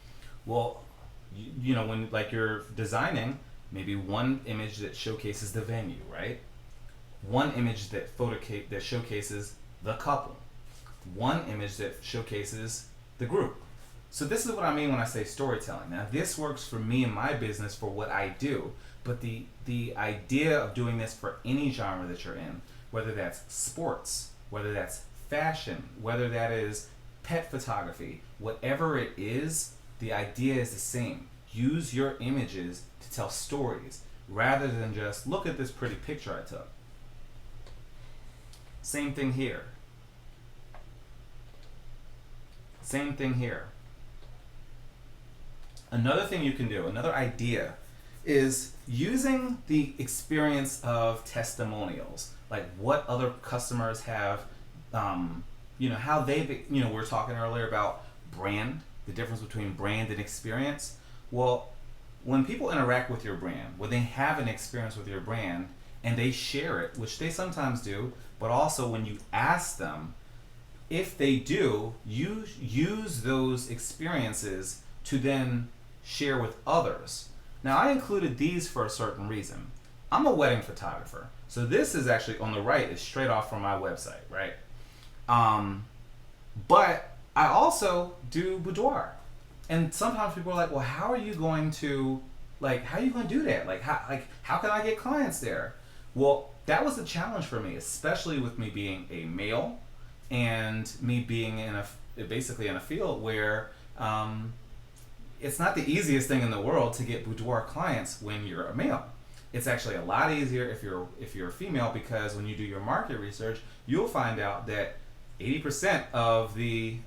Well, you know, when like you're designing, maybe one image that showcases the venue, right? One image that showcases the couple. One image that showcases the group. So this is what I mean when I say storytelling. Now this works for me in my business for what I do, but the idea of doing this for any genre that you're in, whether that's sports, whether that's fashion, whether that is pet photography, whatever it is, the idea is the same. Use your images to tell stories rather than just look at this pretty picture I took. Same thing here. Same thing here. Another thing you can do, another idea, is using the experience of testimonials, like what other customers have, you know, how they, you know, we were talking earlier about brand, the difference between brand and experience. Well, when people interact with your brand, when they have an experience with your brand and they share it, which they sometimes do, but also when you ask them, if they do, you use those experiences to then share with others. Now, I included these for a certain reason. I'm a wedding photographer, so this is actually on the right, is straight off from my website, right? But I also do boudoir, and sometimes people are like, "Well, how are you going to, like, how are you going to do that? How can I get clients there?" Well, that was a challenge for me, especially with me being a male, and me being basically in a field where it's not the easiest thing in the world to get boudoir clients when you're a male. It's actually a lot easier if you're a female, because when you do your market research, you'll find out that 80% of the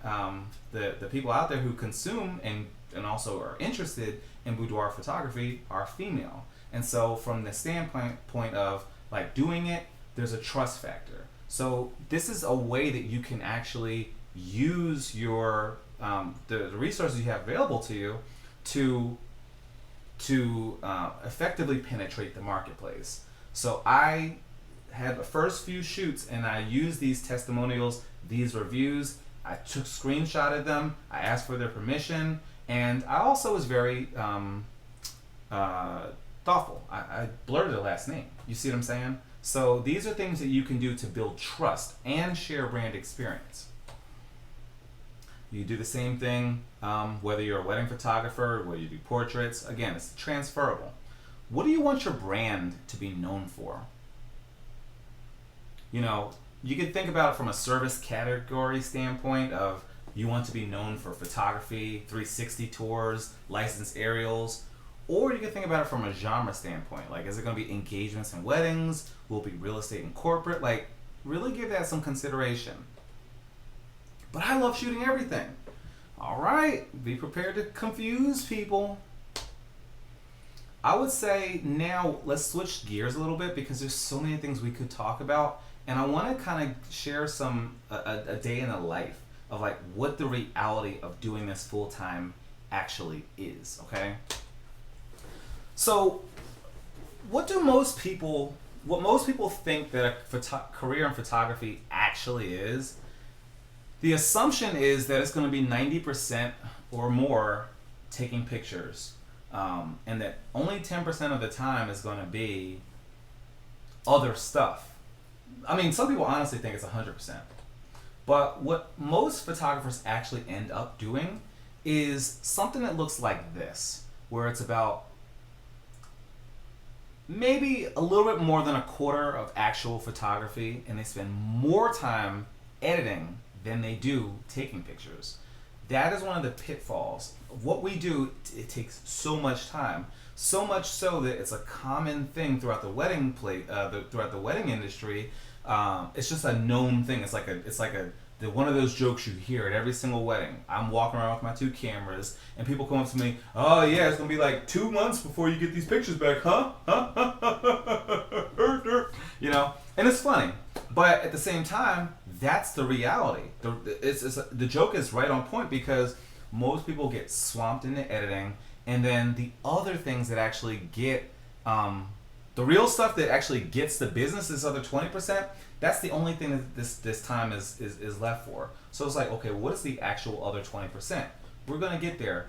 people out there who consume and also are interested in boudoir photography are female. And so from the standpoint of like doing it, there's a trust factor. So this is a way that you can actually use your the resources you have available to you to effectively penetrate the marketplace. So I had the first few shoots and I used these testimonials, these reviews. I took screenshotted them. I asked for their permission, and I also was very thoughtful. I blurred their last name. You see what I'm saying? So these are things that you can do to build trust and share brand experience. You do the same thing whether you're a wedding photographer, whether you do portraits. Again, it's transferable. What do you want your brand to be known for? You know, you could think about it from a service category standpoint of you want to be known for photography, 360 tours, licensed aerials, or you could think about it from a genre standpoint. Like, is it going to be engagements and weddings? Will it be real estate and corporate? Like, really give that some consideration. But I love shooting everything. All right, be prepared to confuse people. I would say now let's switch gears a little bit, because there's so many things we could talk about, and I want to kind of share a day in the life of like what the reality of doing this full time actually is. Okay. So, what most people think that a career in photography actually is. The assumption is that it's going to be 90% or more taking pictures, and that only 10% of the time is going to be other stuff. I mean, some people honestly think it's 100%. But what most photographers actually end up doing is something that looks like this, where it's about maybe a little bit more than a quarter of actual photography, and they spend more time editing than they do taking pictures. That is one of the pitfalls. What we do, it takes so much time, so much so that it's a common thing throughout the wedding throughout the wedding industry. It's just a known thing. It's like one of those jokes you hear at every single wedding. I'm walking around with my 2 cameras, and people come up to me, "Oh yeah, it's gonna be like 2 months before you get these pictures back, huh?" You know, and it's funny, but at the same time, that's the reality. The joke is right on point because most people get swamped into editing, and then the other things that actually get the real stuff that actually gets the business, this other 20%, that's the only thing that this time is left for. So it's like, okay, what is the actual other 20%? We're gonna get there,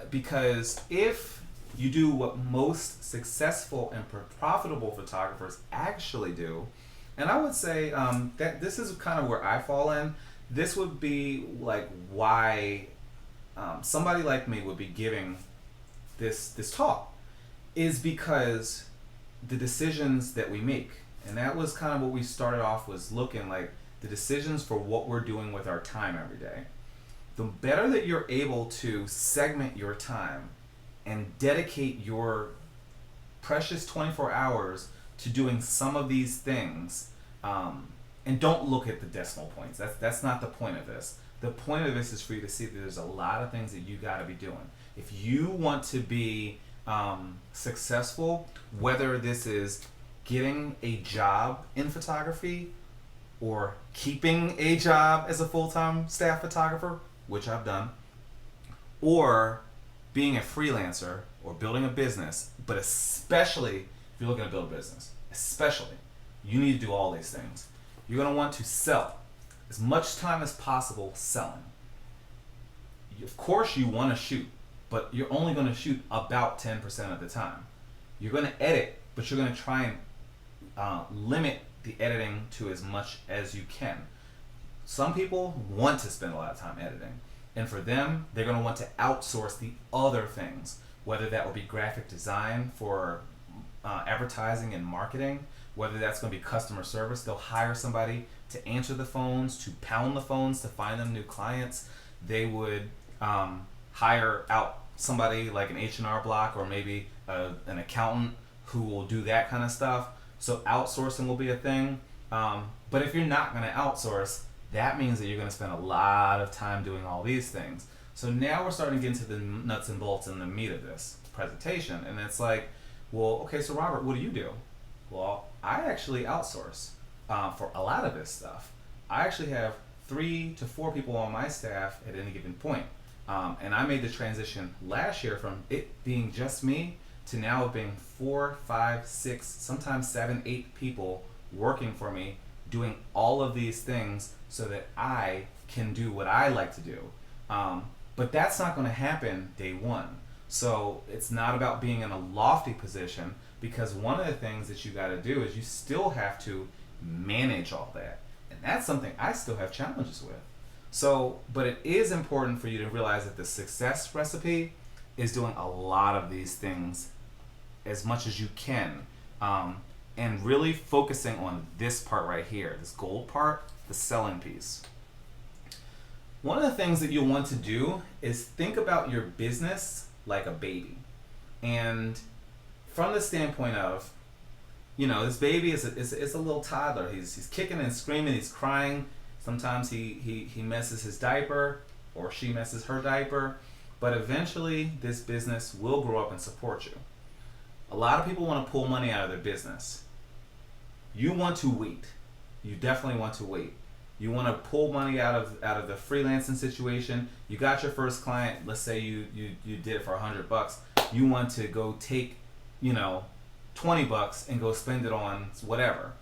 because if you do what most successful and profitable photographers actually do, and I would say that this is kind of where I fall in. This would be like why somebody like me would be giving this talk, is because the decisions that we make, and that was kind of what we started off, was looking like the decisions for what we're doing with our time every day. The better that you're able to segment your time and dedicate your precious 24 hours to doing some of these things, and don't look at the decimal points. That's not the point of this. The point of this is for you to see that there's a lot of things that you got to be doing. If you want to be successful, whether this is getting a job in photography or keeping a job as a full-time staff photographer, which I've done, or being a freelancer or building a business, but especially if you're looking to build a business, especially, you need to do all these things. You're going to want to sell as much time as possible selling. Of course you want to shoot, but you're only going to shoot about 10% of the time. You're going to edit, but you're going to try and limit the editing to as much as you can. Some people want to spend a lot of time editing, and for them, they're going to want to outsource the other things, whether that will be graphic design for advertising and marketing, whether that's going to be customer service. They'll hire somebody to answer the phones, to pound the phones, to find them new clients. They would hire out somebody like an H&R Block, or maybe an accountant who will do that kind of stuff. So outsourcing will be a thing. But if you're not going to outsource, that means that you're going to spend a lot of time doing all these things. So now we're starting to get into the nuts and bolts and the meat of this presentation. And it's like, well, okay, so Robert, what do you do? Well, I actually outsource for a lot of this stuff. I actually have 3 to 4 people on my staff at any given point. And I made the transition last year from it being just me to now it being 4, 5, 6, sometimes 7, 8 people working for me, doing all of these things so that I can do what I like to do. But that's not going to happen day one. So it's not about being in a lofty position, because one of the things that you got to do is you still have to manage all that. And that's something I still have challenges with. So, but it is important for you to realize that the success recipe is doing a lot of these things as much as you can, and really focusing on this part right here, this gold part, the selling piece. One of the things that you'll want to do is think about your business like a baby. And from the standpoint of, you know, this baby is a little toddler. He's kicking and screaming, he's crying. Sometimes he messes his diaper, or she messes her diaper, but eventually this business will grow up and support you. A lot of people want to pull money out of their business. You want to wait. You definitely want to wait. You want to pull money out of the freelancing situation. You got your first client. Let's say you did it for $100. You want to go take, $20 and go spend it on whatever.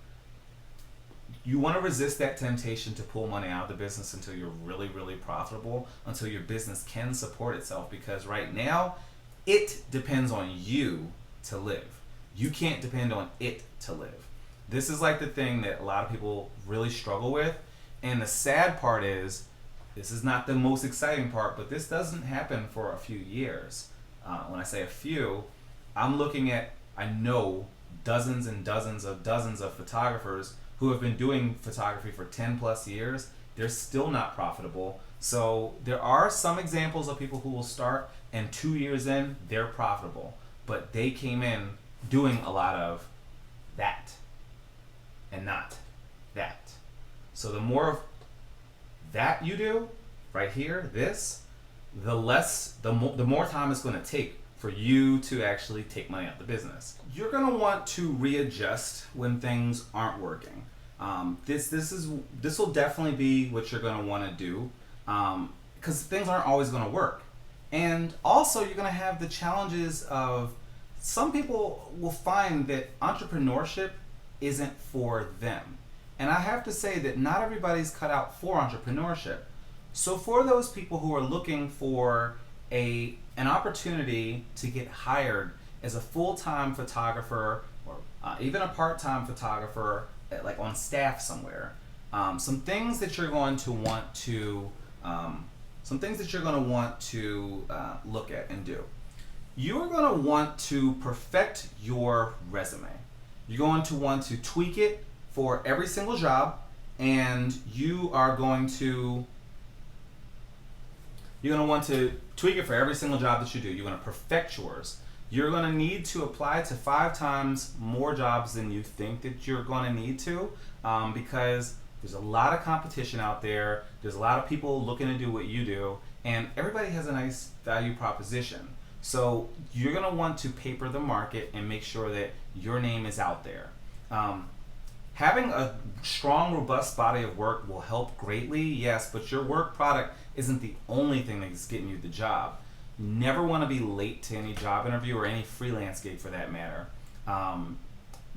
You want to resist that temptation to pull money out of the business until you're really, really profitable, until your business can support itself, because right now it depends on you to live. You can't depend on it to live. This is like the thing that a lot of people really struggle with. And the sad part is, this is not the most exciting part, but this doesn't happen for a few years. When I say a few, I'm looking at, I know dozens and dozens of photographers who have been doing photography for 10 plus years. They're still not profitable. So there are some examples of people who will start and 2 years in, they're profitable. But they came in doing a lot of that and not that. So the more of that you do, right here, this, the more time it's going to take for you to actually take money out of the business. You're going to want to readjust when things aren't working. This will definitely be what you're going to want to do, because things aren't always going to work, and also you're going to have the challenges of some people will find that entrepreneurship isn't for them, and I have to say that not everybody's cut out for entrepreneurship. So for those people who are looking for an opportunity to get hired as a full-time photographer or even a part-time photographer, like on staff somewhere, some things that you're going to want to look at and do. You're going to want to perfect your resume. You're going to want to tweak it for every single job, and you're going to want to tweak it for every single job that you do. You're going to perfect yours. You're going to need to apply to 5 times more jobs than you think that you're going to need to, because there's a lot of competition out there. There's a lot of people looking to do what you do, and everybody has a nice value proposition. So you're going to want to paper the market and make sure that your name is out there. Having a strong, robust body of work will help greatly, yes, but your work product isn't the only thing that's getting you the job. You never want to be late to any job interview or any freelance gig for that matter.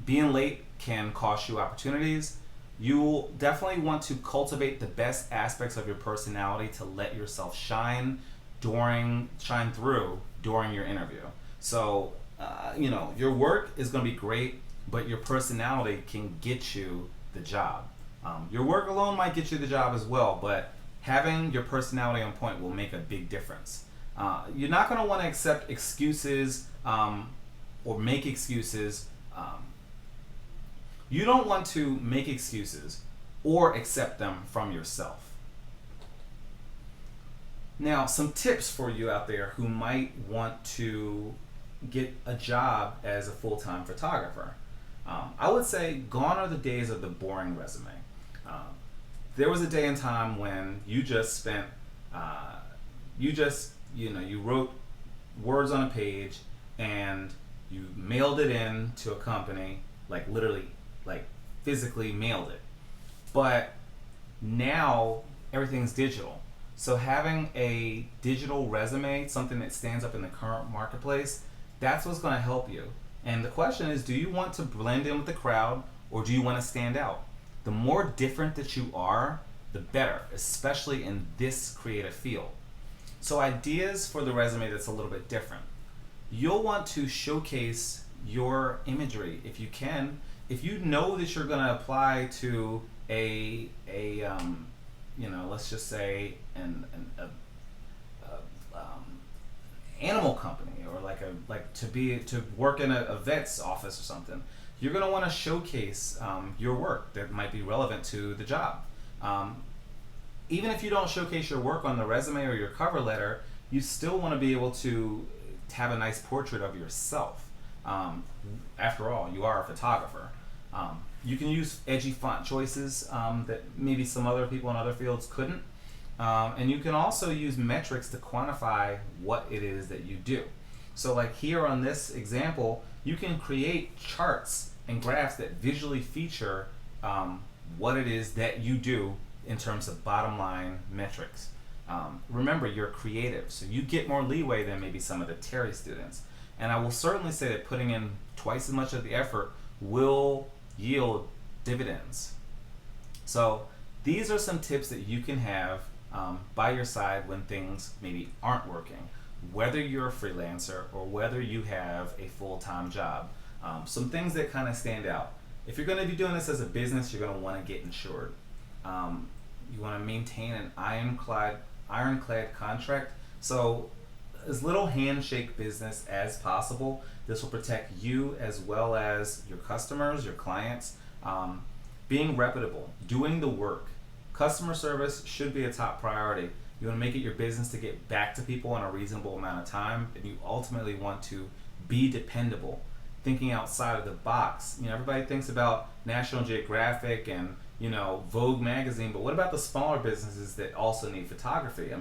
Being late can cost you opportunities. You'll definitely want to cultivate the best aspects of your personality to let yourself shine through during your interview. So, your work is going to be great, but your personality can get you the job. Your work alone might get you the job as well, but having your personality on point will make a big difference. You're not going to want to accept excuses or make excuses. You don't want to make excuses or accept them from yourself. Now, some tips for you out there who might want to get a job as a full-time photographer. I would say gone are the days of the boring resume. There was a day and time when you just you wrote words on a page and you mailed it in to a company, like literally, like physically mailed it. But now everything's digital. So having a digital resume, something that stands up in the current marketplace, that's what's going to help you. And the question is, do you want to blend in with the crowd or do you want to stand out? The more different that you are, the better, especially in this creative field. So ideas for the resume that's a little bit different. You'll want to showcase your imagery if you can. If you know that you're going to apply to let's just say an animal company, or to work in a vet's office or something, you're going to want to showcase your work that might be relevant to the job. Even if you don't showcase your work on the resume or your cover letter, you still want to be able to have a nice portrait of yourself. After all, you are a photographer. You can use edgy font choices that maybe some other people in other fields couldn't. And you can also use metrics to quantify what it is that you do. So like here on this example, you can create charts and graphs that visually feature what it is that you do in terms of bottom line metrics. Remember, you're creative, so you get more leeway than maybe some of the Terry students. And I will certainly say that putting in twice as much of the effort will yield dividends. So these are some tips that you can have by your side when things maybe aren't working, whether you're a freelancer or whether you have a full-time job. Some things that kind of stand out. If you're going to be doing this as a business, you're going to want to get insured. You want to maintain an ironclad contract. So as little handshake business as possible. This will protect you as well as your customers, your clients. Being reputable, doing the work. Customer service should be a top priority. You want to make it your business to get back to people in a reasonable amount of time, and you ultimately want to be dependable. Thinking outside of the box. Everybody thinks about National Geographic and Vogue magazine, but what about the smaller businesses that also need photography?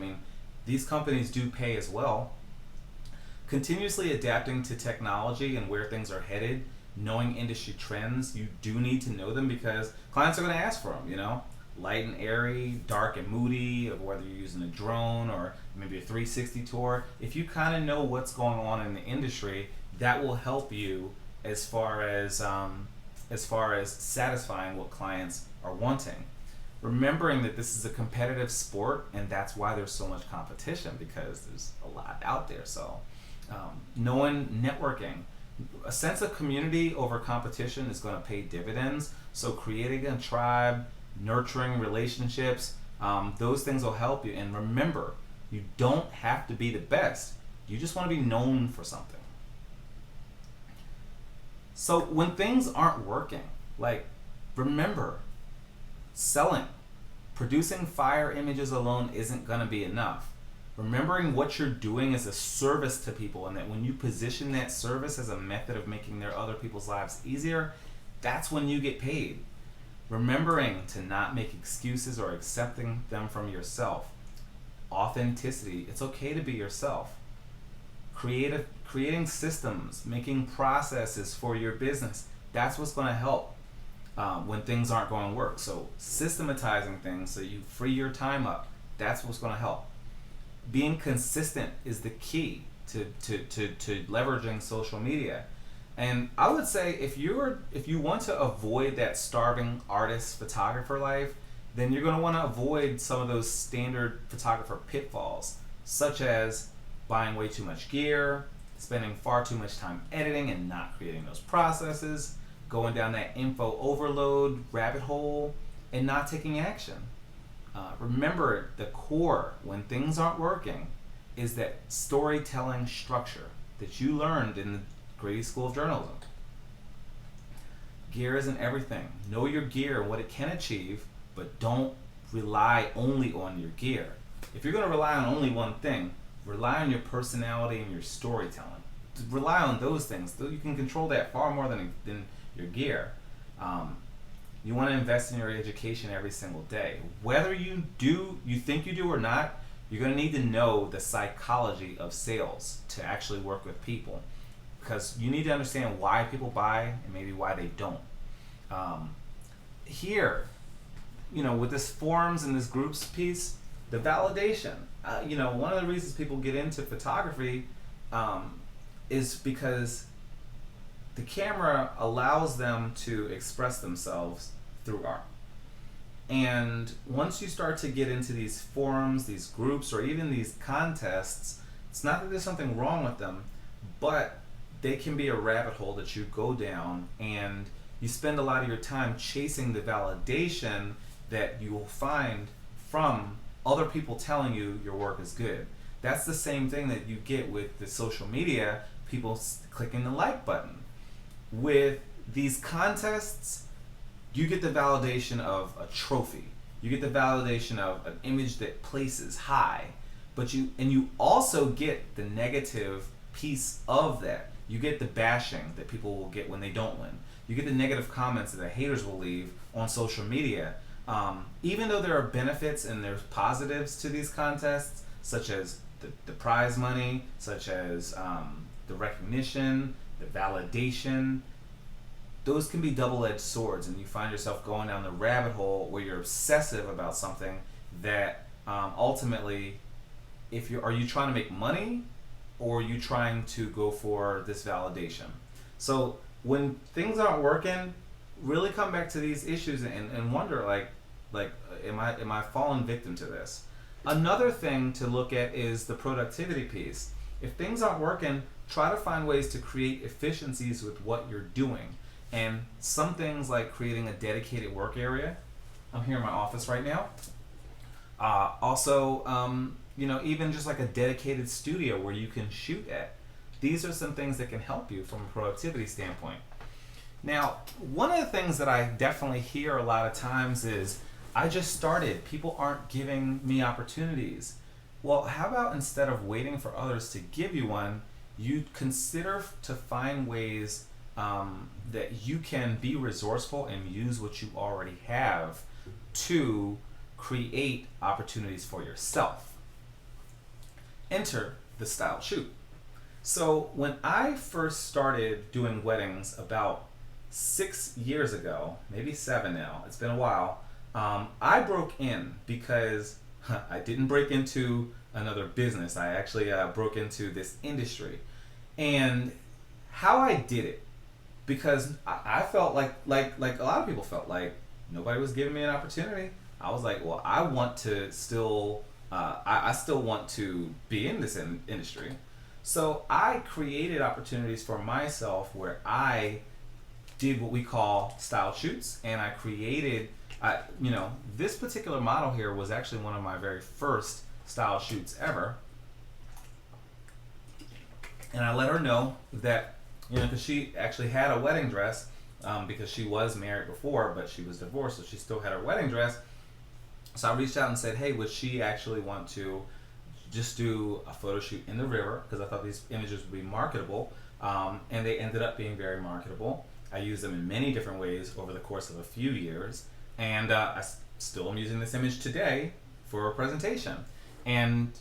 These companies do pay as well. Continuously adapting to technology and where things are headed. knowing industry trends. You do need to know them because clients are going to ask for them, you know? Light and airy, dark and moody, of whether you're using a drone or maybe a 360 tour. If you kind of know what's going on in the industry, that will help you as far as satisfying what clients are wanting. Remembering that this is a competitive sport, and that's why there's so much competition, because there's a lot out there. So knowing networking, a sense of community over competition is going to pay dividends. So creating a tribe, nurturing relationships, those things will help you. And remember, you don't have to be the best. You just want to be known for something. So when things aren't working, like, remember, selling, producing fire images alone isn't going to be enough. Remembering what you're doing is a service to people, and that when you position that service as a method of making their other people's lives easier, that's when you get paid. Remembering to not make excuses or accepting them from yourself. Authenticity, it's okay to be yourself. Creating systems, making processes for your business, that's what's going to help when things aren't going to work. So systematizing things so you free your time up, that's what's going to help. Being consistent is the key to leveraging social media. And I would say if you want to avoid that starving artist photographer life, then you're going to want to avoid some of those standard photographer pitfalls, such as buying way too much gear, spending far too much time editing and not creating those processes, going down that info overload rabbit hole, and not taking action. Remember, the core, when things aren't working, is that storytelling structure that you learned in the Grady School of Journalism. Gear isn't everything. Know your gear and what it can achieve, but don't rely only on your gear. If you're going to rely on only one thing, rely on your personality and your storytelling. Rely on those things. You can control that far more than your gear. You want to invest in your education every single day. Whether you think you do or not, you're going to need to know the psychology of sales to actually work with people, because you need to understand why people buy and maybe why they don't. Here, with this forums and this groups piece, the validation. One of the reasons people get into photography is because the camera allows them to express themselves through art. And once you start to get into these forums, these groups, or even these contests, it's not that there's something wrong with them, but they can be a rabbit hole that you go down, and you spend a lot of your time chasing the validation that you will find from other people telling you your work is good. That's the same thing that you get with the social media, people clicking the like button. With these contests, you get the validation of a trophy. You get the validation of an image that places high, but you also get the negative piece of that. You get the bashing that people will get when they don't win. You get the negative comments that the haters will leave on social media. Even though there are benefits and there's positives to these contests, such as the prize money, such as the recognition, the validation, those can be double-edged swords, and you find yourself going down the rabbit hole where you're obsessive about something that ultimately, are you trying to make money, or are you trying to go for this validation? So when things aren't working, really come back to these issues and wonder, am I falling victim to this? Another thing to look at is the productivity piece. If things aren't working, try to find ways to create efficiencies with what you're doing. And some things like creating a dedicated work area. I'm here in my office right now. Even just like a dedicated studio where you can shoot at. These are some things that can help you from a productivity standpoint. Now, one of the things that I definitely hear a lot of times is, I just started, people aren't giving me opportunities. Well, how about instead of waiting for others to give you one, you consider to find ways that you can be resourceful and use what you already have to create opportunities for yourself. Enter the style shoot. So when I first started doing weddings about 6 years ago, maybe seven now, it's been a while, I broke in because I didn't break into another business. I actually broke into this industry. And how I did it, because I felt like a lot of people felt like nobody was giving me an opportunity. I was like, well, I want to still, I still want to be in this industry. So I created opportunities for myself where I did what we call style shoots, and I created, this particular model here was actually one of my very first style shoots ever, and I let her know that, because she actually had a wedding dress, because she was married before, but she was divorced, so she still had her wedding dress. So I reached out and said, hey, would she actually want to just do a photo shoot in the river, because I thought these images would be marketable, and they ended up being very marketable. I used them in many different ways over the course of a few years, and still am using this image today for a presentation. And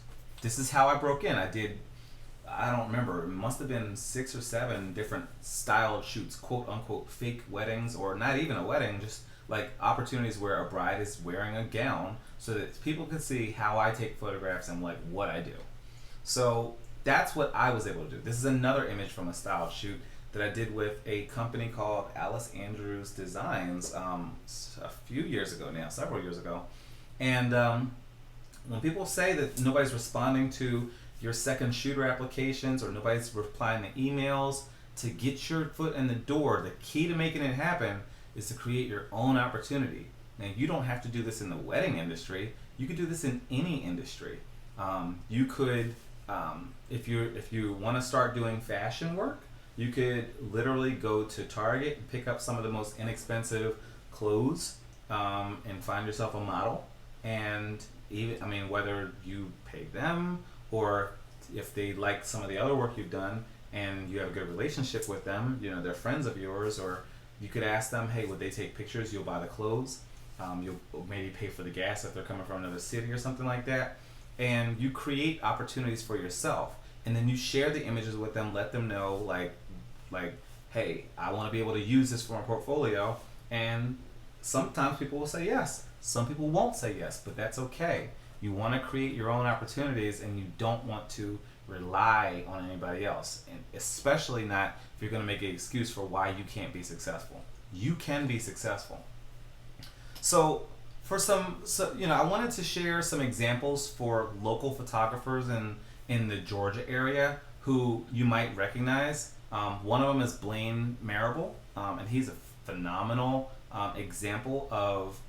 this is how I broke in. I don't remember, it must have been 6 or 7 different styled shoots, quote unquote fake weddings, or not even a wedding, just like opportunities where a bride is wearing a gown so that people can see how I take photographs and like what I do. So that's what I was able to do. This is another image from a style shoot that I did with a company called Alice Andrews Designs a few years ago now, several years ago. And when people say that nobody's responding to your second shooter applications or nobody's replying to emails, to get your foot in the door, the key to making it happen is to create your own opportunity. Now, you don't have to do this in the wedding industry. You could do this in any industry. You could, if you want to start doing fashion work, you could literally go to Target and pick up some of the most inexpensive clothes, and find yourself a model. And even, whether you pay them or if they like some of the other work you've done and you have a good relationship with them, they're friends of yours, or you could ask them, hey, would they take pictures? You'll buy the clothes. You'll maybe pay for the gas if they're coming from another city or something like that. And you create opportunities for yourself. And then you share the images with them, let them know, like, hey, I want to be able to use this for my portfolio. And sometimes people will say yes. Some people won't say yes, but that's okay. You want to create your own opportunities, and you don't want to rely on anybody else, and especially not if you're going to make an excuse for why you can't be successful. You can be successful. So I wanted to share some examples for local photographers in the Georgia area who you might recognize. One of them is Blaine Marable, and he's a phenomenal example of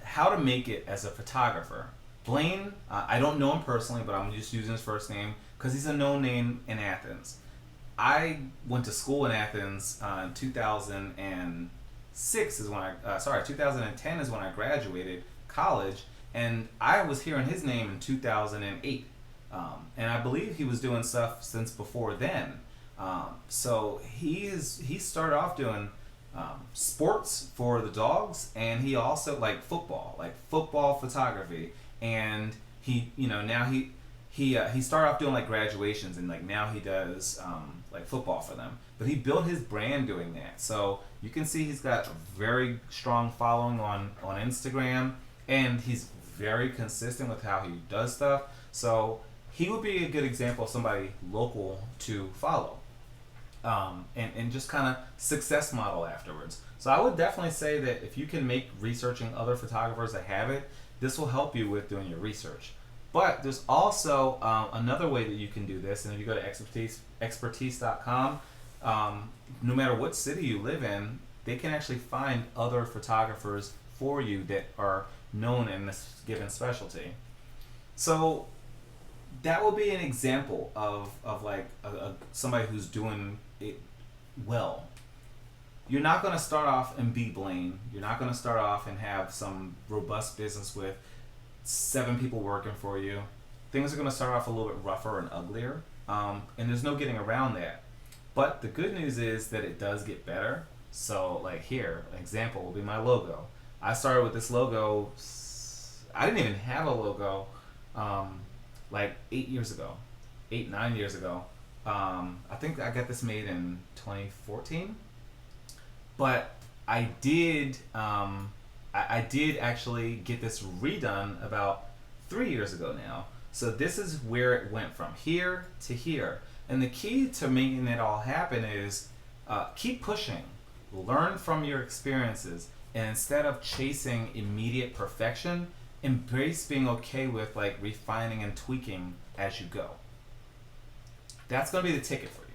how to make it as a photographer. Blaine, I don't know him personally, but I'm just using his first name because he's a known name in Athens. I went to school in Athens in 2006 is when 2010 is when I graduated college, and I was hearing his name in 2008. And I believe he was doing stuff since before then. So he started off doing sports for the dogs, and he also like football photography. And he started off doing like graduations, and like now he does like football for them. But he built his brand doing that. So you can see he's got a very strong following on Instagram, and he's very consistent with how he does stuff. So he would be a good example of somebody local to follow. And just kind of success model afterwards. So I would definitely say that if you can make researching other photographers that have it, this will help you with doing your research. But there's also another way that you can do this, and if you go to expertise.com, no matter what city you live in, they can actually find other photographers for you that are known in this given specialty. So that will be an example of like somebody who's doing it well. You're not going to start off and be Blaine. You're not going to start off and have some robust business with 7 people working for you. Things are going to start off a little bit rougher and uglier, and there's no getting around that. But the good news is that it does get better. So like here, an example will be my logo. I started with this logo, I didn't even have a logo like 9 years ago. I think I got this made in 2014, but I did I did actually get this redone about 3 years ago now. So this is where it went from here to here. And the key to making it all happen is keep pushing, learn from your experiences, and instead of chasing immediate perfection, embrace being okay with like refining and tweaking as you go. That's going to be the ticket for you.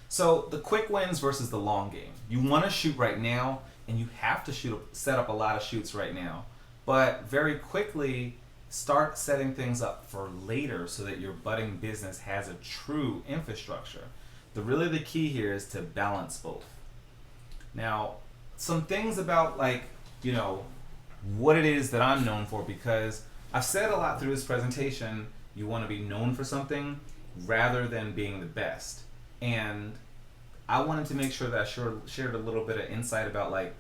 So the quick wins versus the long game. You want to shoot right now, and you have to set up a lot of shoots right now. But very quickly, start setting things up for later so that your budding business has a true infrastructure. Really the key here is to balance both. Now, some things about what it is that I'm known for, because I've said a lot through this presentation, you want to be known for something rather than being the best. And I wanted to make sure that I shared a little bit of insight about like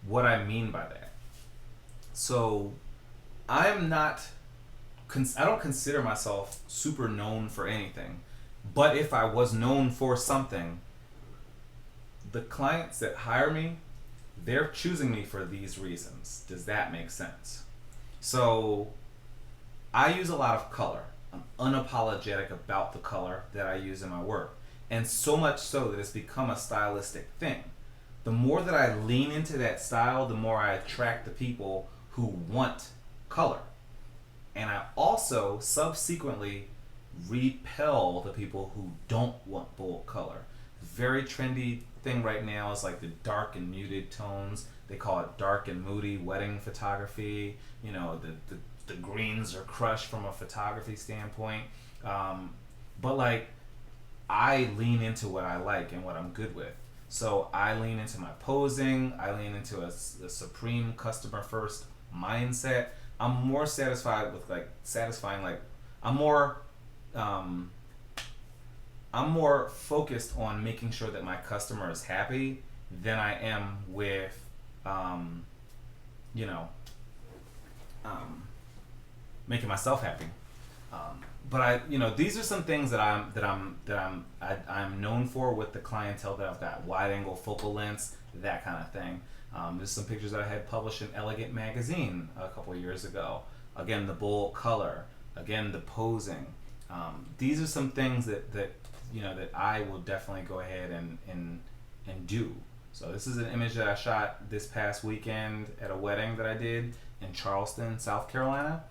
what I mean by that. So I don't consider myself super known for anything, but if I was known for something, the clients that hire me, they're choosing me for these reasons. Does that make sense? So I use a lot of color. I'm unapologetic about the color that I use in my work. And so much so that it's become a stylistic thing. The more that I lean into that style, the more I attract the people who want color. And I also subsequently repel the people who don't want bold color. Very trendy thing right now is like the dark and muted tones. They call it dark and moody wedding photography. The greens are crushed from a photography standpoint. But like, I lean into what I like and what I'm good with. So I lean into my posing. I lean into a supreme customer first mindset. I'm more satisfied with I'm more focused on making sure that my customer is happy than I am with making myself happy. But these are some things that I'm known for with the clientele that I've got. Wide angle focal lengths, that kind of thing. There's some pictures that I had published in Elegant magazine a couple of years ago. Again, the bold color. Again, the posing. These are some things that I will definitely go ahead and do. So this is an image that I shot this past weekend at a wedding that I did in Charleston, South Carolina.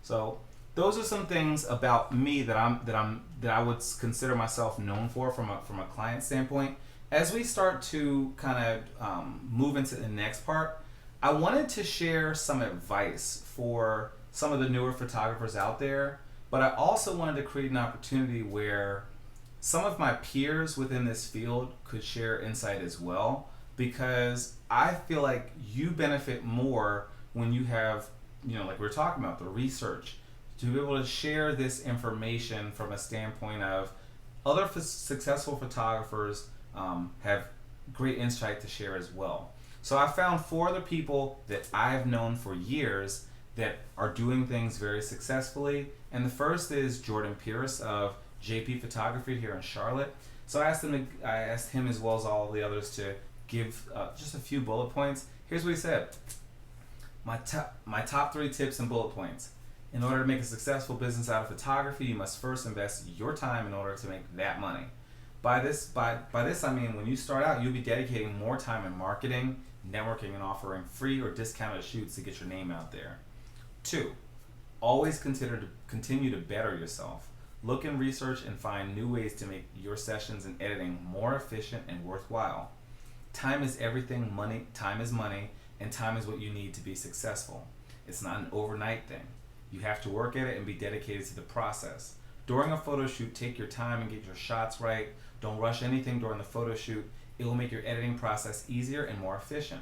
So those are some things about me that I would consider myself known for from a client standpoint. As we start to kind of move into the next part, I wanted to share some advice for some of the newer photographers out there, but I also wanted to create an opportunity where some of my peers within this field could share insight as well, because I feel like you benefit more when you have, like we were talking about, the research, to be able to share this information from a standpoint of other successful photographers have great insight to share as well. So I found 4 other people that I've known for years that are doing things very successfully. And the first is Jordan Pierce of JP Photography here in Charlotte. So I asked him as well as all the others to give just a few bullet points. Here's what he said. My top 3 tips and bullet points. In order to make a successful business out of photography, you must first invest your time in order to make that money. By this I mean when you start out, you'll be dedicating more time in marketing, networking, and offering free or discounted shoots to get your name out there. 2, always continue to better yourself. Look and research and find new ways to make your sessions and editing more efficient and worthwhile. Time is everything. Time is money, and time is what you need to be successful. It's not an overnight thing. You have to work at it and be dedicated to the process. During a photo shoot, take your time and get your shots right. Don't rush anything during the photo shoot. It will make your editing process easier and more efficient.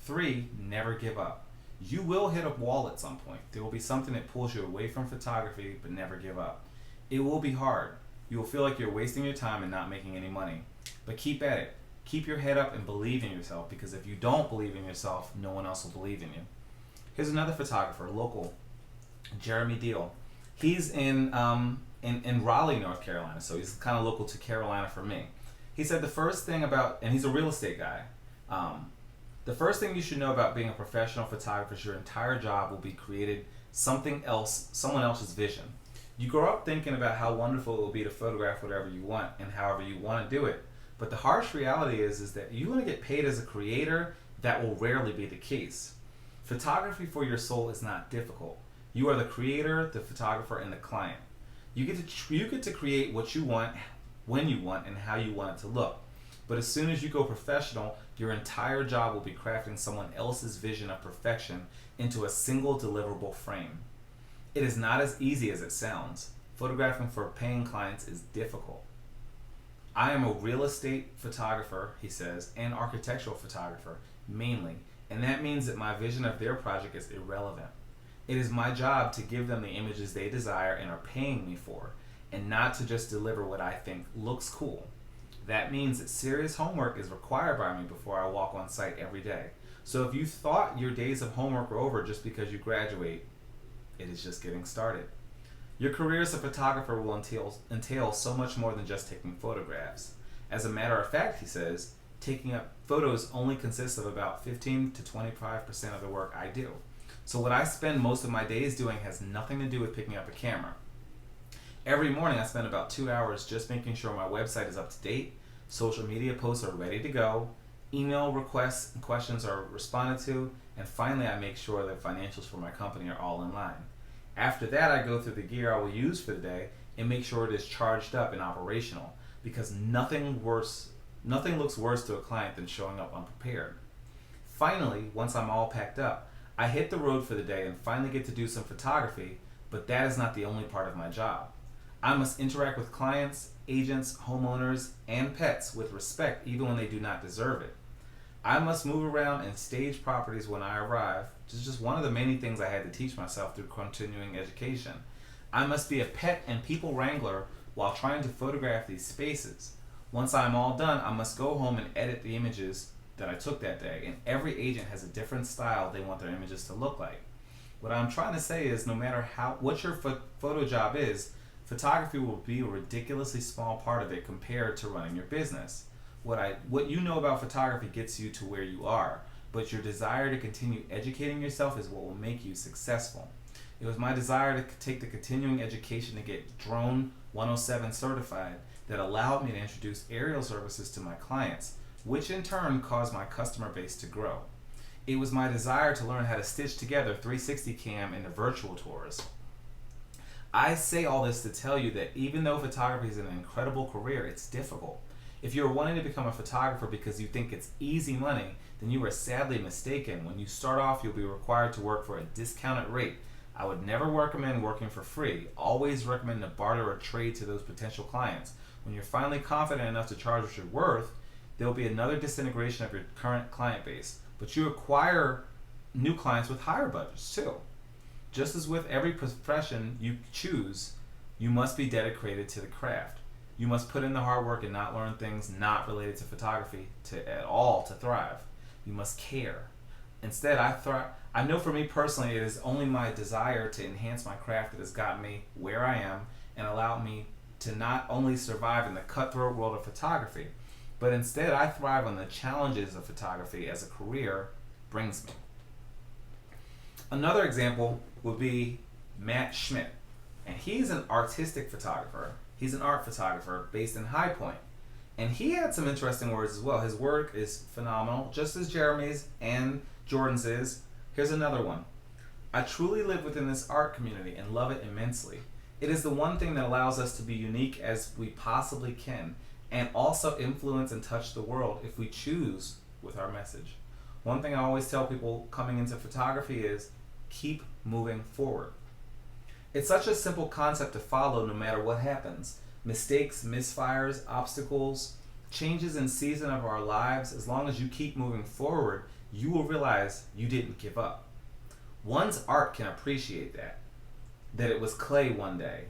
3, never give up. You will hit a wall at some point. There will be something that pulls you away from photography, but never give up. It will be hard. You will feel like you're wasting your time and not making any money. But keep at it. Keep your head up and believe in yourself, because if you don't believe in yourself, no one else will believe in you. Here's another photographer, local, Jeremy Deal. He's in Raleigh, North Carolina, so he's kind of local to Carolina for me. He said the first thing about, and he's a real estate guy. The first thing you should know about being a professional photographer is your entire job will be created someone else's vision. You grow up thinking about how wonderful it will be to photograph whatever you want and however you want to do it. But the harsh reality is that you want to get paid as a creator. That will rarely be the case. Photography for your soul is not difficult. You are the creator, the photographer, and the client. You get to create what you want, when you want, and how you want it to look. But as soon as you go professional, your entire job will be crafting someone else's vision of perfection into a single deliverable frame. It is not as easy as it sounds. Photographing for paying clients is difficult. I am a real estate photographer, he says, and architectural photographer, mainly, and that means that my vision of their project is irrelevant. It is my job to give them the images they desire and are paying me for, and not to just deliver what I think looks cool. That means that serious homework is required by me before I walk on site every day. So if you thought your days of homework were over just because you graduate, it is just getting started. Your career as a photographer will entail so much more than just taking photographs. As a matter of fact, he says, taking up photos only consists of about 15 to 25% of the work I do. So what I spend most of my days doing has nothing to do with picking up a camera. Every morning I spend about 2 hours just making sure my website is up to date, social media posts are ready to go, email requests and questions are responded to, and finally I make sure that financials for my company are all in line. After that, I go through the gear I will use for the day and make sure it is charged up and operational, because nothing looks worse to a client than showing up unprepared. Finally, once I'm all packed up, I hit the road for the day and finally get to do some photography, but that is not the only part of my job. I must interact with clients, agents, homeowners, and pets with respect even when they do not deserve it. I must move around and stage properties when I arrive, which is just one of the many things I had to teach myself through continuing education. I must be a pet and people wrangler while trying to photograph these spaces. Once I'm all done, I must go home and edit the images that I took that day, and every agent has a different style they want their images to look like. What I'm trying to say is no matter what your photo job is, photography will be a ridiculously small part of it compared to running your business. What you know about photography gets you to where you are, but your desire to continue educating yourself is what will make you successful. It was my desire to take the continuing education to get Drone 107 certified that allowed me to introduce aerial services to my clients, which in turn caused my customer base to grow. It was my desire to learn how to stitch together 360 cam into virtual tours. I say all this to tell you that even though photography is an incredible career, it's difficult. If you're wanting to become a photographer because you think it's easy money, then you are sadly mistaken. When you start off, you'll be required to work for a discounted rate. I would never recommend working for free. Always recommend to barter or trade to those potential clients. When you're finally confident enough to charge what you're worth, there will be another disintegration of your current client base, but you acquire new clients with higher budgets too. Just as with every profession you choose, you must be dedicated to the craft. You must put in the hard work and not learn things not related to photography at all to thrive. You must care. Instead, I know for me personally, it is only my desire to enhance my craft that has gotten me where I am and allowed me to not only survive in the cutthroat world of photography, but instead I thrive on the challenges of photography as a career brings me. Another example would be Matt Schmidt, and he's an artistic photographer. He's an art photographer based in High Point, and he had some interesting words as well. His work is phenomenal, just as Jeremy's and Jordan's is. Here's another one. I truly live within this art community and love it immensely. It is the one thing that allows us to be unique as we possibly can, and also influence and touch the world if we choose with our message. One thing I always tell people coming into photography is keep moving forward. It's such a simple concept to follow no matter what happens. Mistakes, misfires, obstacles, changes in season of our lives, as long as you keep moving forward, you will realize you didn't give up. One's art can appreciate that it was clay one day,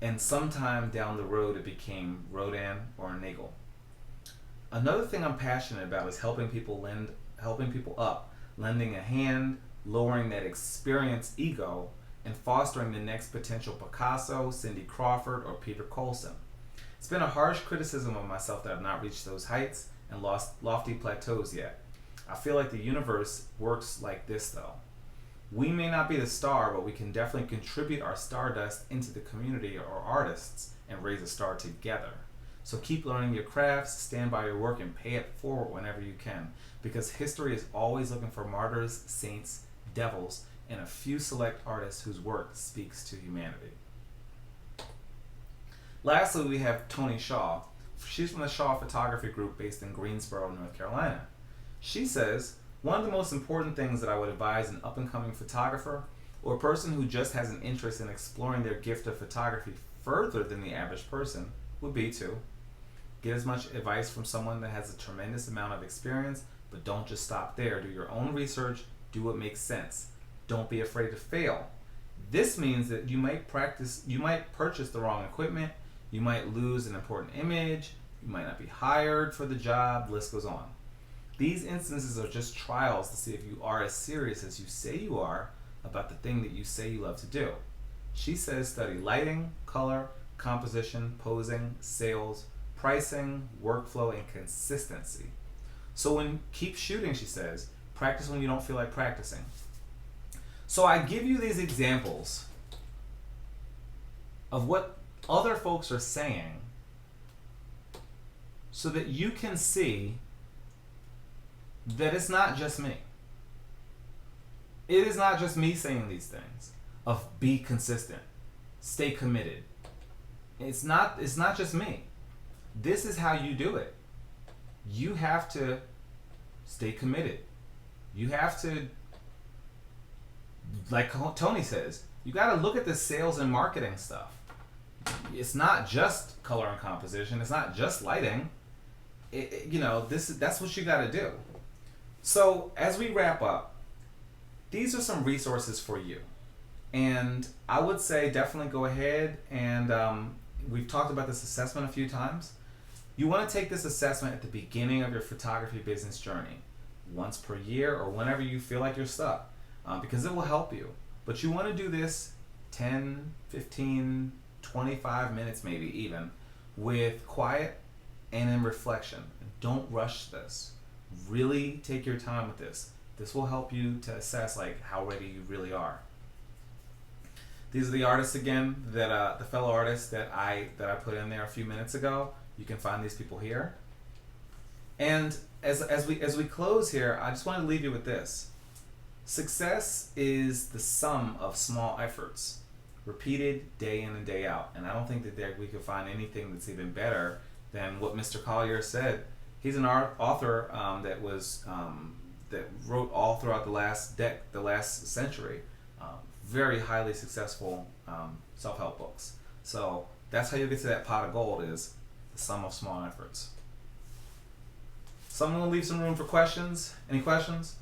and sometime down the road it became Rodin or Nagel. Another thing I'm passionate about is helping people up, lending a hand, lowering that experienced ego, and fostering the next potential Picasso, Cindy Crawford, or Peter Colson. It's been a harsh criticism of myself that I've not reached those heights and lost lofty plateaus yet. I feel like the universe works like this though. We may not be the star, but we can definitely contribute our stardust into the community or artists and raise a star together. So keep learning your crafts, stand by your work, and pay it forward whenever you can, because history is always looking for martyrs, saints, devils, and a few select artists whose work speaks to humanity. Lastly, we have Tony Shaw. She's from the Shaw Photography Group based in Greensboro, North Carolina. She says, one of the most important things that I would advise an up-and-coming photographer or a person who just has an interest in exploring their gift of photography further than the average person would be to get as much advice from someone that has a tremendous amount of experience, but don't just stop there. Do your own research, do what makes sense. Don't be afraid to fail. This means that you might purchase the wrong equipment, you might lose an important image, you might not be hired for the job, the list goes on. These instances are just trials to see if you are as serious as you say you are about the thing that you say you love to do. She says study lighting, color, composition, posing, sales, pricing, workflow, and consistency. So keep shooting, she says. Practice when you don't feel like practicing. So I give you these examples of what other folks are saying so that you can see that it's not just me. It is not just me saying these things of be consistent, stay committed. It's not just me. This is how you do it. You have to stay committed. You have to, like Tony says, you got to look at the sales and marketing stuff. It's not just color and composition. It's not just lighting. That's what you got to do. So as we wrap up, these are some resources for you. And I would say definitely go ahead and we've talked about this assessment a few times. You want to take this assessment at the beginning of your photography business journey, once per year or whenever you feel like you're stuck, because it will help you. But you want to do this 10, 15, 25 minutes maybe even, with quiet and in reflection. Don't rush this. Really take your time with this. This will help you to assess how ready you really are. These are the artists again that the fellow artists that I put in there a few minutes ago. You can find these people here. And as we close here, I just want to leave you with this. Success is the sum of small efforts, repeated day in and day out. And I don't think that we could find anything that's even better than what Mr. Collier said. He's an author that wrote all throughout the last century. Very highly successful self-help books. So that's how you get to that pot of gold, is the sum of small efforts. So I'm going to leave some room for questions. Any questions?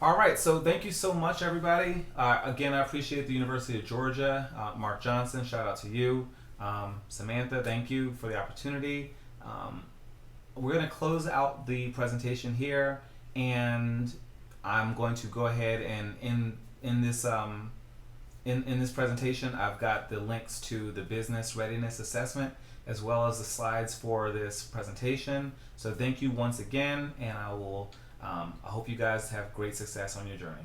All right, so thank you so much, everybody. Again, I appreciate the University of Georgia. Mark Johnson, shout out to you. Samantha, thank you for the opportunity. We're going to close out the presentation here, and I'm going to go ahead and in this presentation, I've got the links to the business readiness assessment as well as the slides for this presentation. So thank you once again, and I hope you guys have great success on your journey.